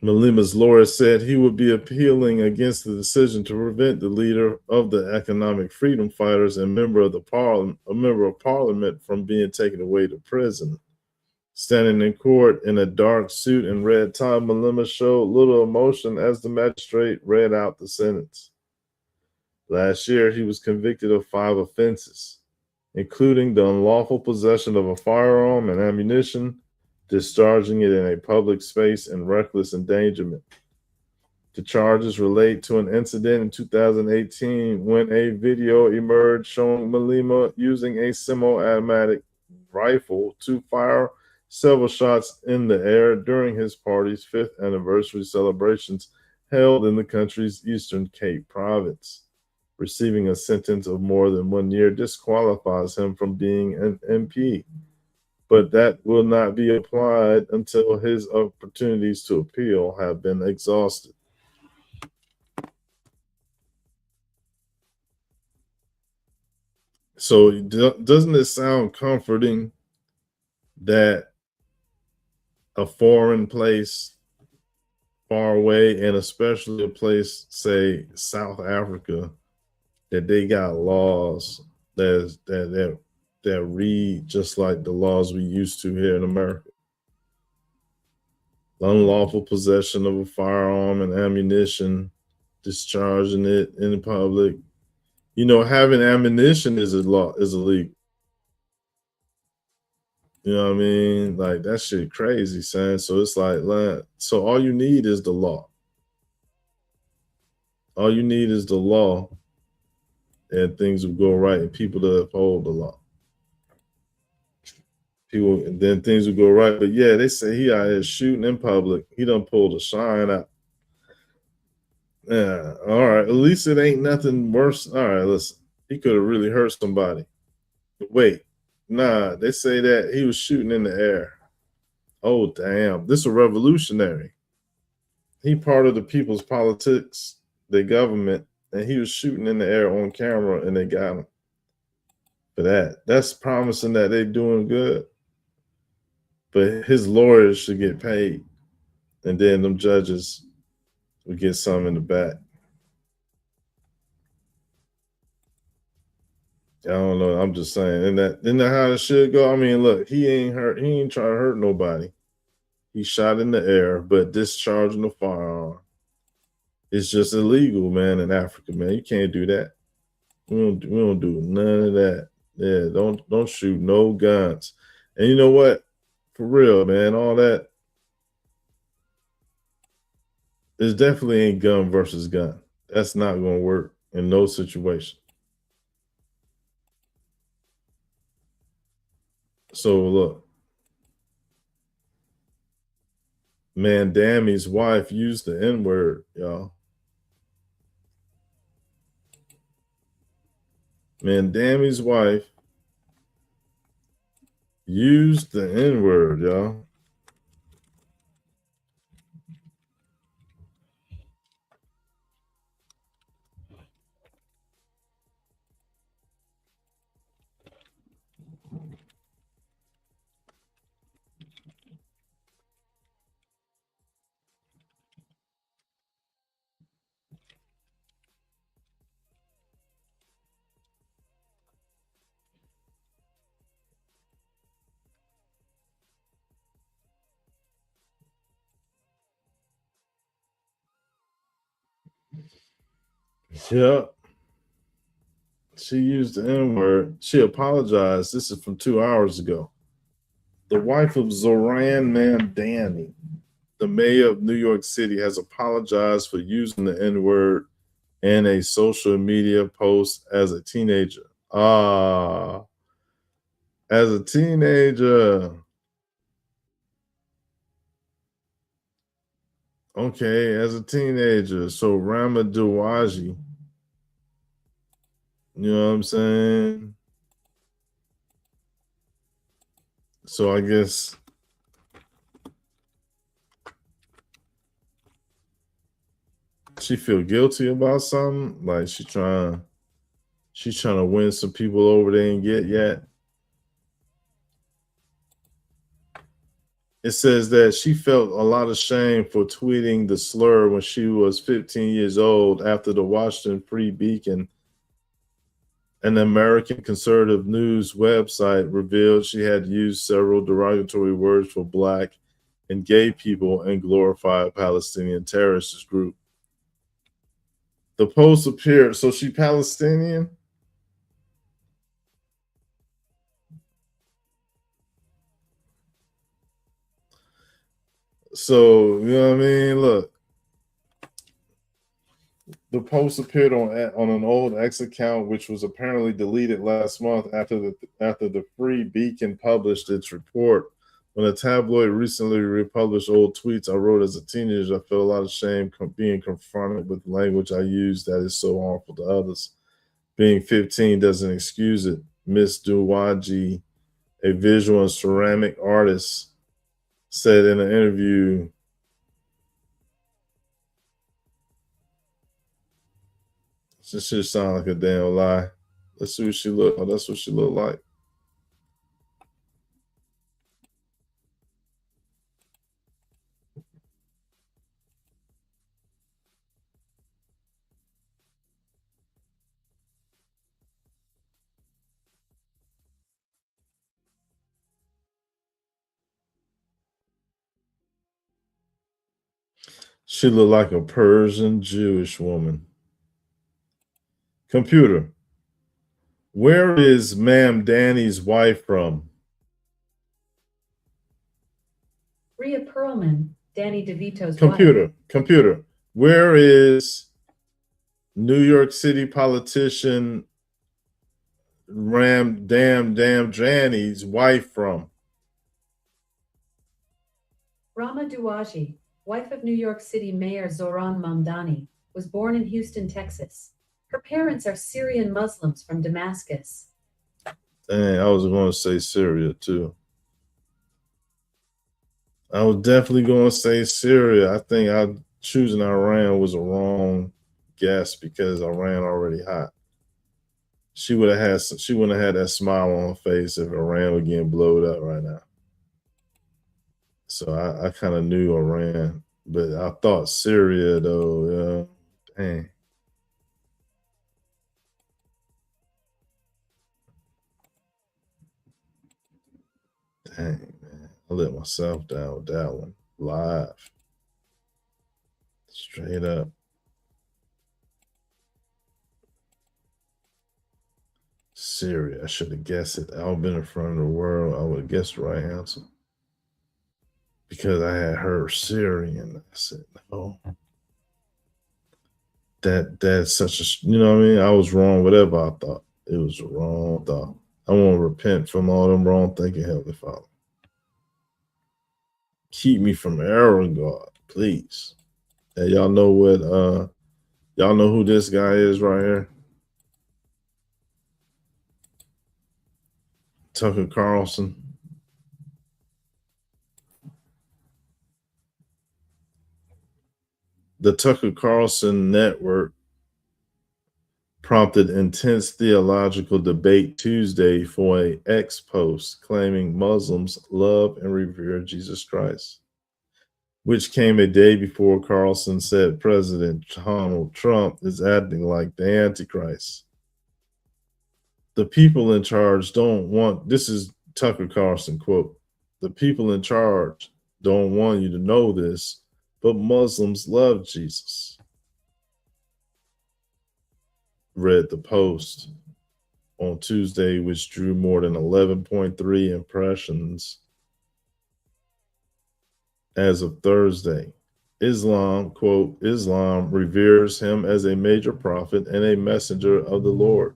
Malema's lawyer said he would be appealing against the decision to prevent the leader of the Economic Freedom Fighters and a member of parliament from being taken away to prison. Standing in court in a dark suit and red tie, Malema showed little emotion as the magistrate read out the sentence. Last year, he was convicted of 5 offenses, including the unlawful possession of a firearm and ammunition, discharging it in a public space, and reckless endangerment. The charges relate to an incident in 2018 when a video emerged showing Malema using a semi-automatic rifle to fire several shots in the air during his party's 5th anniversary celebrations held in the country's Eastern Cape province. Receiving a sentence of more than 1 year disqualifies him from being an MP, but that will not be applied until his opportunities to appeal have been exhausted. So doesn't it sound comforting that a foreign place far away, and especially a place, say South Africa, that they got laws that read just like the laws we used to here in America? Unlawful possession of a firearm and ammunition, discharging it in public. You know, having ammunition is illegal. You know what I mean? Like, that shit crazy, son. So it's like, so all you need is the law. All you need is the law, and things will go right, and people to uphold the law. And then things will go right. But yeah, they say he out here shooting in public. He done pulled a shine out. Yeah, all right. At least it ain't nothing worse. All right, listen. He could have really hurt somebody. But wait, nah, they say that he was shooting in the air. Oh, damn. This is a revolutionary. He part of the people's politics, the government, and he was shooting in the air on camera and they got him for that. That's promising that they doing good. But his lawyers should get paid. And then them judges would get some in the back. I don't know. I'm just saying. Isn't that how it should go? I mean, look, he ain't trying to hurt nobody. He shot in the air, but discharging the firearm. It's just illegal, man, in Africa, man. You can't do that. We don't do none of that. Yeah, don't shoot no guns. And you know what? For real, man, all that is definitely ain't gun versus gun. That's not gonna work in no situation. So look, man, Dammy's wife used the N-word, y'all. Man, Dammy's wife used the N-word, y'all. Yeah. She used the N-word. She apologized. This is from 2 hours ago. The wife of Zoran Mandani, the mayor of New York City, has apologized for using the N-word in a social media post as a teenager. As a teenager. Okay, as a teenager. So Rama Dawaji, you know what I'm saying? So I guess she feel guilty about something. Like she's trying to win some people over they ain't get yet. It says that she felt a lot of shame for tweeting the slur when she was 15 years old after the Washington Free Beacon, an American conservative news website, revealed she had used several derogatory words for Black and gay people and glorified a Palestinian terrorist group. The post appeared, so she Palestinian? So, you know what I mean? Look, the post appeared on an old X account, which was apparently deleted last month after the Free Beacon published its report. When a tabloid recently republished old tweets I wrote as a teenager, I felt a lot of shame being confronted with language I used that is so harmful to others. Being 15 doesn't excuse it. Miss Duwaji, a visual and ceramic artist, said in an interview, this shit sound like a damn lie. Let's see what she look. Oh, that's what she look like. She looked like a Persian Jewish woman. Computer, where is Ma'am Danny's wife from? Rhea Perlman, Danny DeVito's Computer, wife. computer, where is New York City politician Damn Danny's wife from? Rama Duwaji, wife of New York City Mayor Zoran Mamdani. was born in Houston, Texas. Her parents are Syrian Muslims from Damascus. Dang, I was going to say Syria too. I was definitely going to say Syria. I think choosing Iran was a wrong guess because Iran already hot. She wouldn't have had that smile on her face if Iran were getting blowed up right now. So I kind of knew Iran, but I thought Syria though. Yeah, dang. Dang, man. I let myself down with that one. Live. Straight up. Syria. I should have guessed it. I've been in front of the world. I would have guessed the right answer. Because I had heard Syrian. I said, no. That's such a, you know what I mean? I was wrong, whatever I thought. It was a wrong thought. I want to repent from all them wrong thinking, Heavenly Father. Keep me from error, God, please. And y'all know what y'all know who this guy is right here? Tucker Carlson. The Tucker Carlson network prompted intense theological debate Tuesday for an X post claiming Muslims love and revere Jesus Christ, which came a day before Carlson said President Donald Trump is acting like the Antichrist. The people in charge don't want, this is Tucker Carlson quote, the people in charge don't want you to know this, but Muslims love Jesus. Read the post on Tuesday, which drew more than 11.3 impressions as of Thursday. Islam, quote, Islam reveres him as a major prophet and a messenger of the Lord,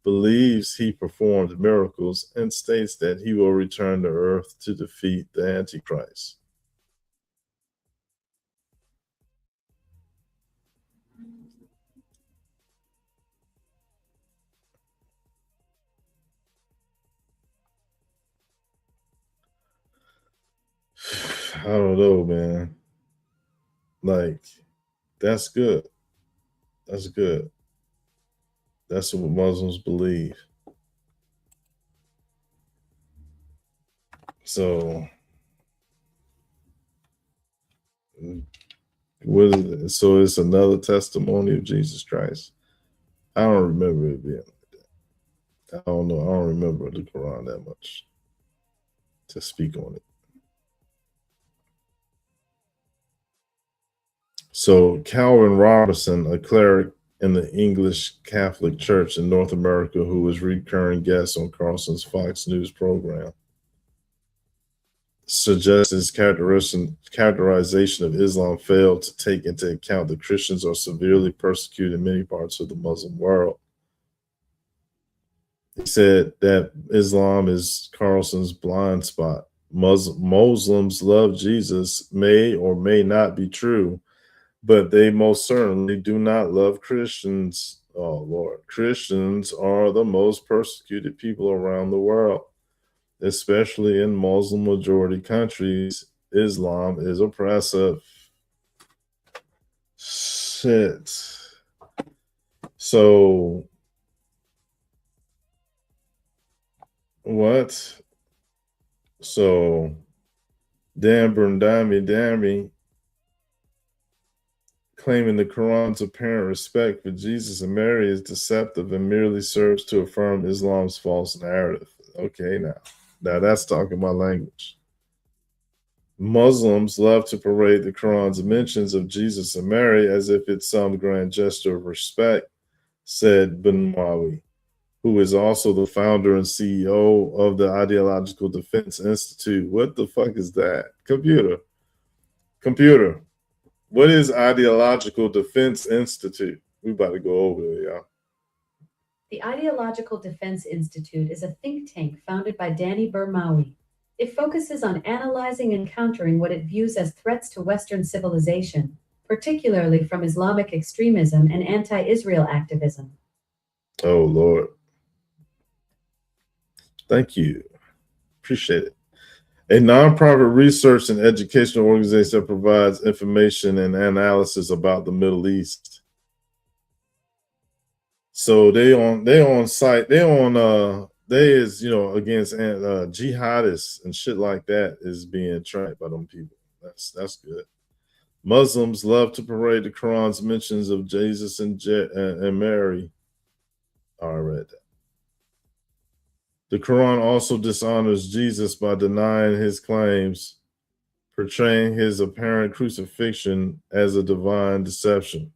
believes he performed miracles, and states that he will return to earth to defeat the Antichrist. I don't know, man. Like, that's good. That's good. That's what Muslims believe. So, what is it? So it's another testimony of Jesus Christ. I don't remember it being like that. I don't know. I don't remember the Quran that much to speak on it. So Calvin Robertson, a cleric in the English Catholic Church in North America, who was recurring guest on Carlson's Fox News program, suggests his characterization of Islam failed to take into account that Christians are severely persecuted in many parts of the Muslim world. He said that Islam is Carlson's blind spot. Muslims love Jesus may or may not be true, but they most certainly do not love Christians. Oh, Lord. Christians are the most persecuted people around the world, especially in Muslim majority countries. Islam is oppressive. Shit. So, what? So, Dan Dami claiming the Quran's apparent respect for Jesus and Mary is deceptive and merely serves to affirm Islam's false narrative. Okay, now that's talking my language. Muslims love to parade the Quran's mentions of Jesus and Mary as if it's some grand gesture of respect, said Ben Mawi, who is also the founder and CEO of the Ideological Defense Institute. What the fuck is that? Computer. What is Ideological Defense Institute? We about to go over there, y'all. The Ideological Defense Institute is a think tank founded by Danny Bermawi. It focuses on analyzing and countering what it views as threats to Western civilization, particularly from Islamic extremism and anti-Israel activism. Oh, Lord. Thank you. Appreciate it. A nonprofit research and educational organization that provides information and analysis about the Middle East. So they on site, they is, against jihadists and shit like that is being tracked by them people. That's good. Muslims love to parade the Quran's mentions of Jesus and Mary. I read that. The Quran also dishonors Jesus by denying his claims, portraying his apparent crucifixion as a divine deception.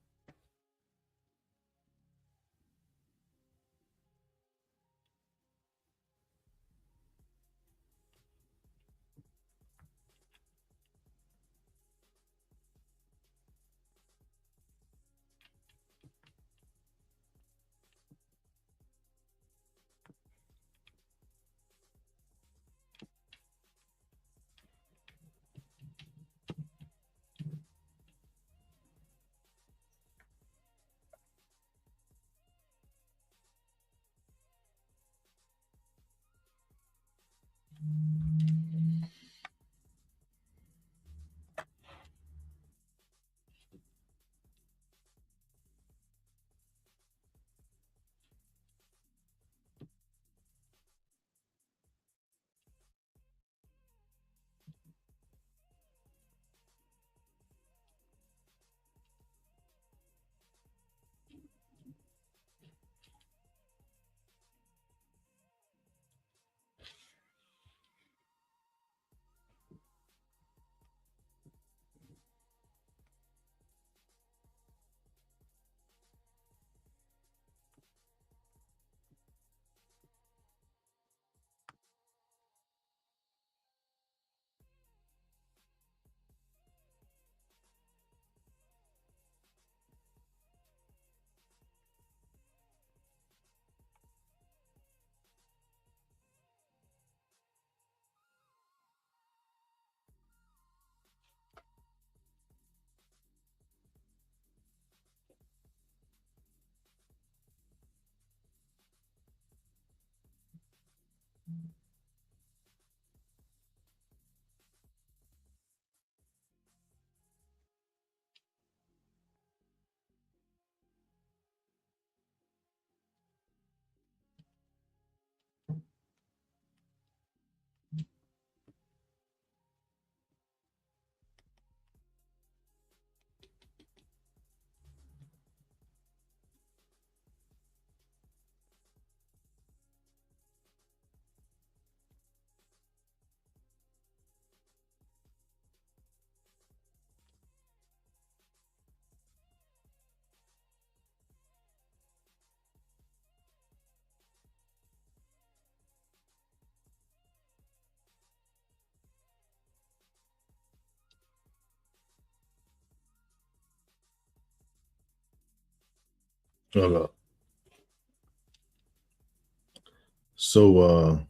Hold up. So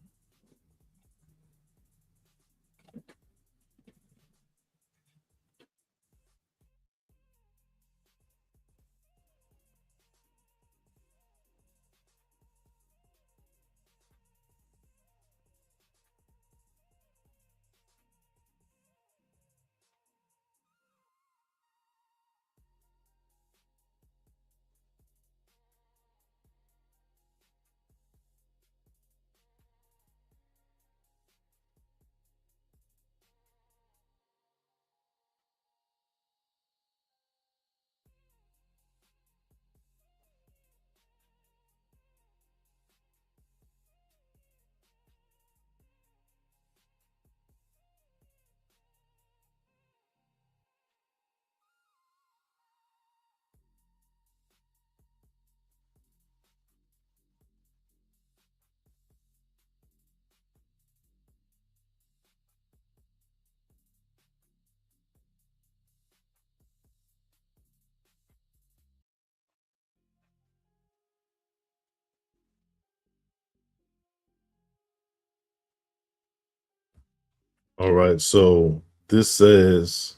all right, so this says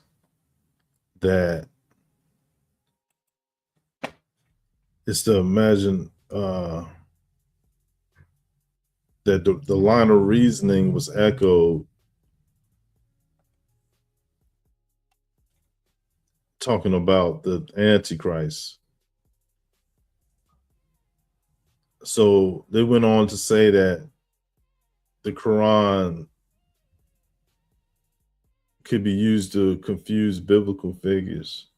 that is to imagine that the line of reasoning was echoed talking about the Antichrist. So they went on to say that the Quran could be used to confuse biblical figures.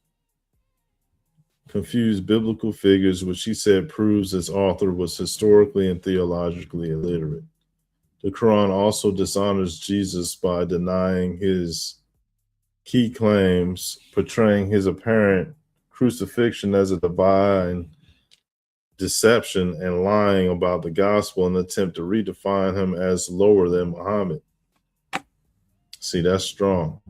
Confuse biblical figures, which he said proves its author was historically and theologically illiterate. The Quran also dishonors Jesus by denying his key claims, portraying his apparent crucifixion as a divine deception, and lying about the gospel in an attempt to redefine him as lower than Muhammad. See, that's strong.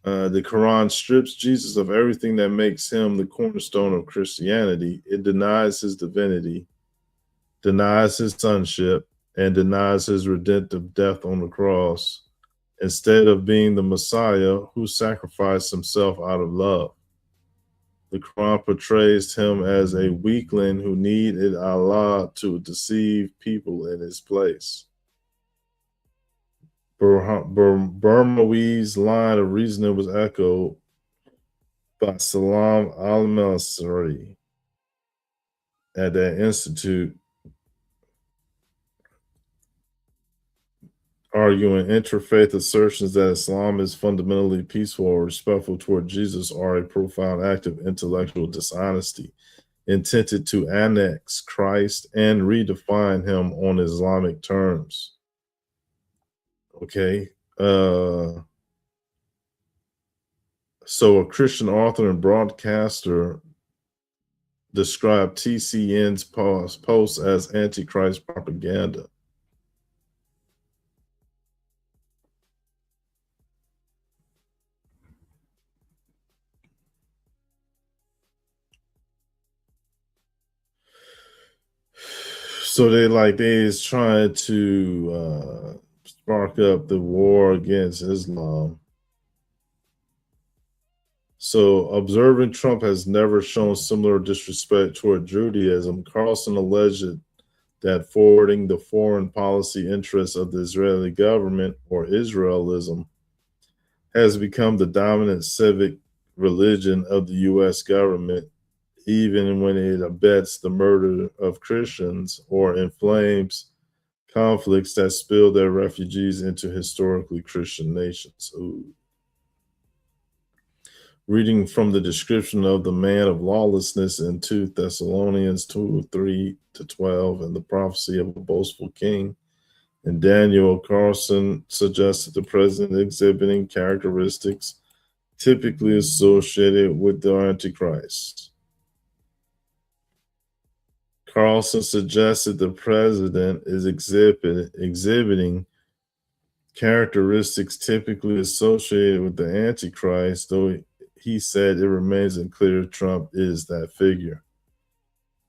The Quran strips Jesus of everything that makes him the cornerstone of Christianity. It denies his divinity, denies his sonship, and denies his redemptive death on the cross, instead of being the Messiah who sacrificed himself out of love. The Quran portrays him as a weakling who needed Allah to deceive people in his place. Burmawi's line of reasoning was echoed by Salam al-Masri at that institute, arguing interfaith assertions that Islam is fundamentally peaceful or respectful toward Jesus are a profound act of intellectual dishonesty intended to annex Christ and redefine him on Islamic terms. Okay. So a Christian author and broadcaster described TCN's post as Antichrist propaganda. So they is trying to spark up the war against Islam. So observing Trump has never shown similar disrespect toward Judaism. Carlson alleged that forwarding the foreign policy interests of the Israeli government, or Israelism, has become the dominant civic religion of the U.S. government, even when it abets the murder of Christians or inflames conflicts that spill their refugees into historically Christian nations. Ooh. Reading from the description of the man of lawlessness in 2 Thessalonians 2:3-12 and the prophecy of a boastful king in Daniel, Carlson suggested the president exhibiting characteristics typically associated with the Antichrist. Carlson suggested the president is exhibiting characteristics typically associated with the Antichrist, though he said it remains unclear Trump is that figure.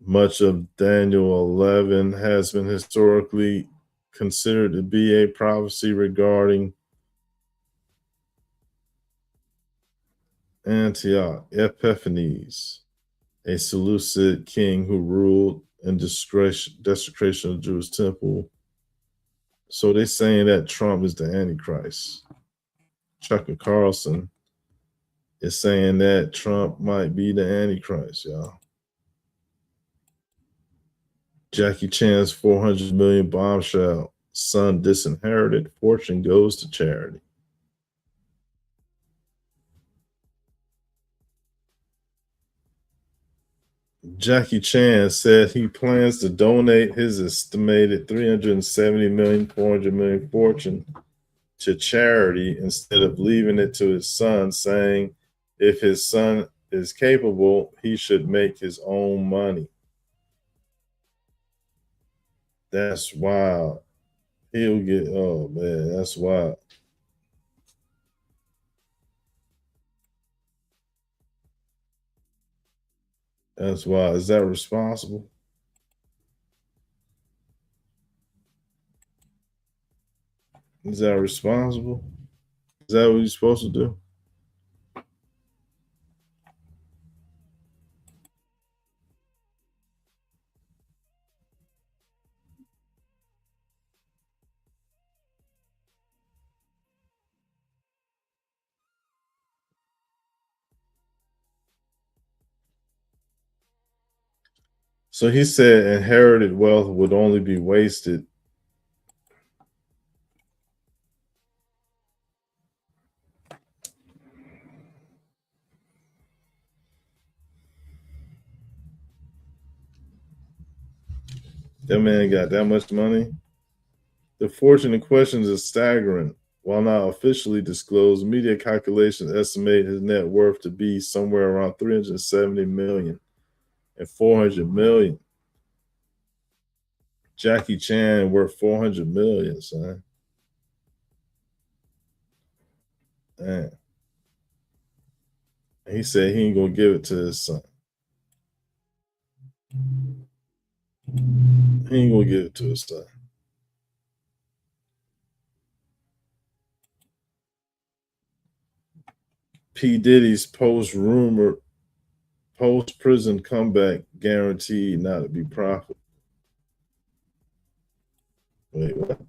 Much of Daniel 11 has been historically considered to be a prophecy regarding Antioch Epiphanes, a Seleucid king who ruled in desecration of the Jewish temple. So they're saying that Trump is the Antichrist. Chucker Carlson is saying that Trump might be the Antichrist, y'all. Jackie Chan's 400 million bombshell, son disinherited, fortune goes to charity. Jackie Chan said he plans to donate his estimated 370 million, 400 million fortune to charity instead of leaving it to his son, saying if his son is capable, he should make his own money. That's wild. He'll get, oh man, that's wild. That's wild. Is that responsible? Is that responsible? Is that what you're supposed to do? So he said inherited wealth would only be wasted. That man got that much money. The fortune in question is staggering. While not officially disclosed, media calculations estimate his net worth to be somewhere around 370 million and 400 million. Jackie Chan worth 400 million, son. Man. He said he ain't gonna give it to his son. He ain't gonna give it to his son. P. Diddy's post-prison comeback guaranteed not to be profitable. Wait, what?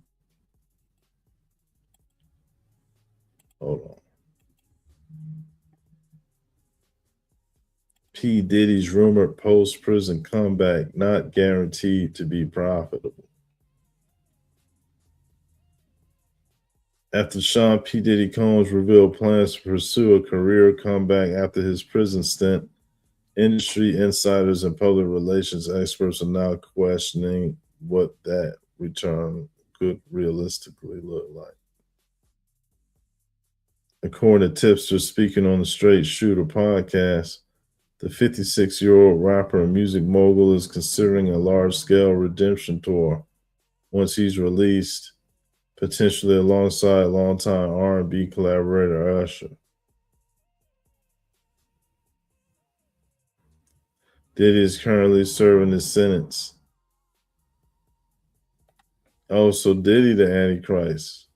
Hold on. P. Diddy's rumored post-prison comeback not guaranteed to be profitable. After Sean P. Diddy Combs revealed plans to pursue a career comeback after his prison stint, industry insiders and public relations experts are now questioning what that return could realistically look like. According to tipsters speaking on the Straight Shooter podcast, the 56-year-old rapper and music mogul is considering a large-scale redemption tour once he's released, potentially alongside longtime R&B collaborator Usher. Diddy is currently serving his sentence. Oh, so Diddy the Antichrist.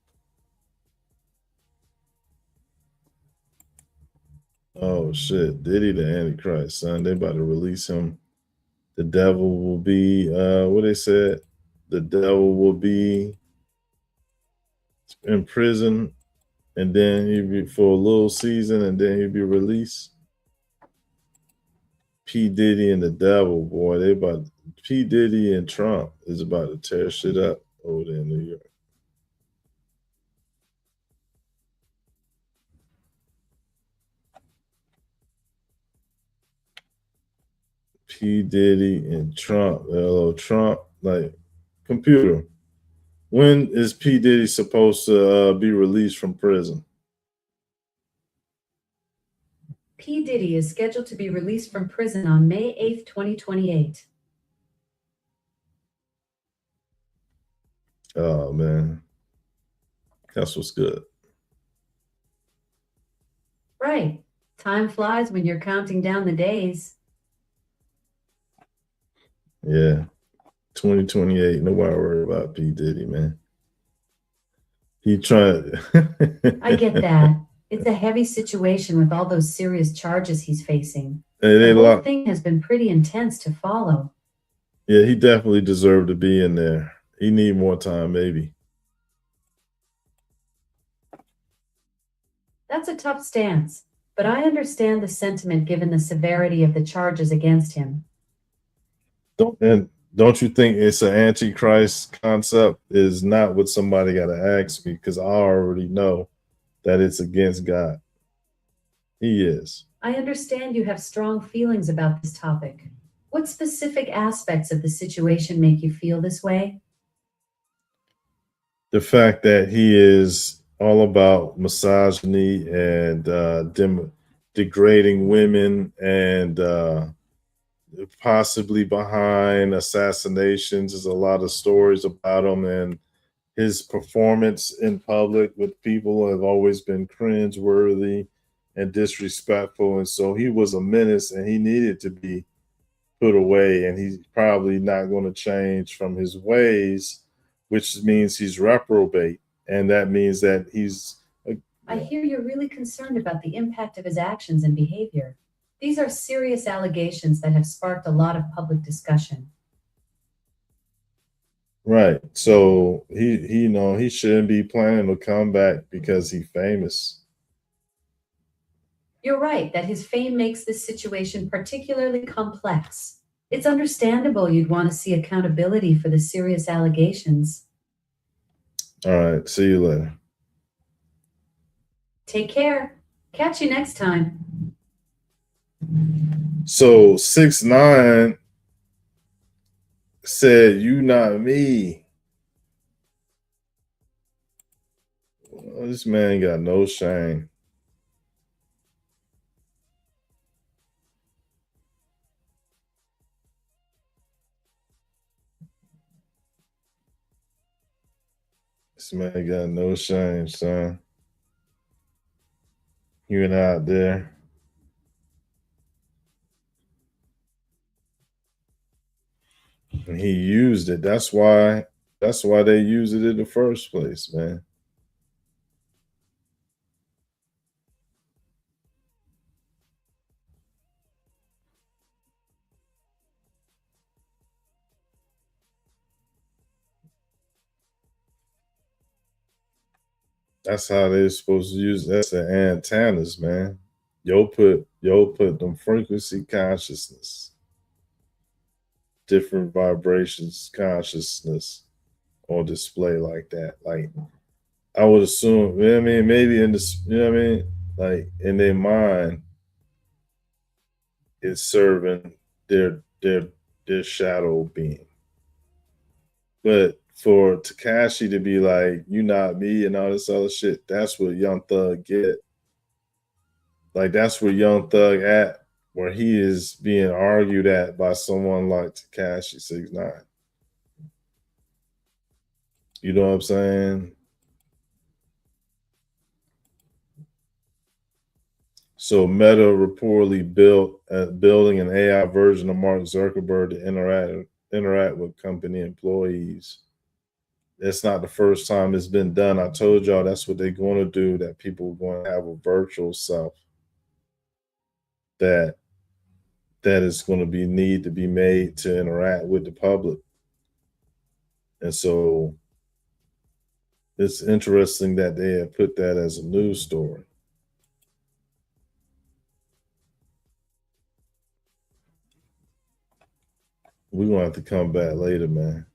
Oh shit, Diddy the Antichrist, son. They about to release him. The devil will be what they said. The devil will be in prison, and then he'd be for a little season, and then he'd be released. P. Diddy and the devil, boy, they about P. Diddy and Trump is about to tear shit up over there in New York. P. Diddy and Trump. Hello, Trump. Like, computer. When is P. Diddy supposed to be released from prison? P. Diddy is scheduled to be released from prison on May 8th, 2028. Oh, man. That's what's good. Right. Time flies when you're counting down the days. Yeah. 2028. Nobody worry about P. Diddy, man. He tried. I get that. It's a heavy situation with all those serious charges he's facing. And The whole thing has been pretty intense to follow. Yeah, he definitely deserved to be in there. He need more time, maybe. That's a tough stance, but I understand the sentiment given the severity of the charges against him. Don't you think it's an antichrist concept is not what somebody got to ask me, because I already know that it's against God. He is. I understand you have strong feelings about this topic. What specific aspects of the situation make you feel this way? The fact that he is all about misogyny and degrading women and possibly behind assassinations. There's a lot of stories about him, and his performance in public with people have always been cringeworthy and disrespectful. And so he was a menace, and he needed to be put away. And he's probably not going to change from his ways, which means he's reprobate. And that means that he's. I hear you're really concerned about the impact of his actions and behavior. These are serious allegations that have sparked a lot of public discussion. Right. So he shouldn't be planning to come back because he's famous. You're right that his fame makes this situation particularly complex. It's understandable you'd want to see accountability for the serious allegations. All right, see you later. Take care. Catch you next time. So 6ix9ine said, "You not me." Well, this man got no shame. This man got no shame, son. You and out there. And he used it. That's why they used it in the first place, man. That's how they're supposed to use it. That's the antennas, man. Yo put them frequency consciousness, different vibrations consciousness on display like that. Like I would assume, you know what I mean, maybe in this, you know what I mean? Like in their mind, it's serving their shadow being. But for Takashi to be like, "You not me" and all this other shit, that's what Young Thug get. Like that's where Young Thug at, where he is being argued at by someone like Takashi 6ix9ine. You know what I'm saying? So Meta reportedly building an AI version of Mark Zuckerberg to interact with company employees. It's not the first time it's been done. I told y'all that's what they're going to do, that people are going to have a virtual self that is going to need to be made to interact with the public. And so it's interesting that they have put that as a news story. We're going to have to come back later, man.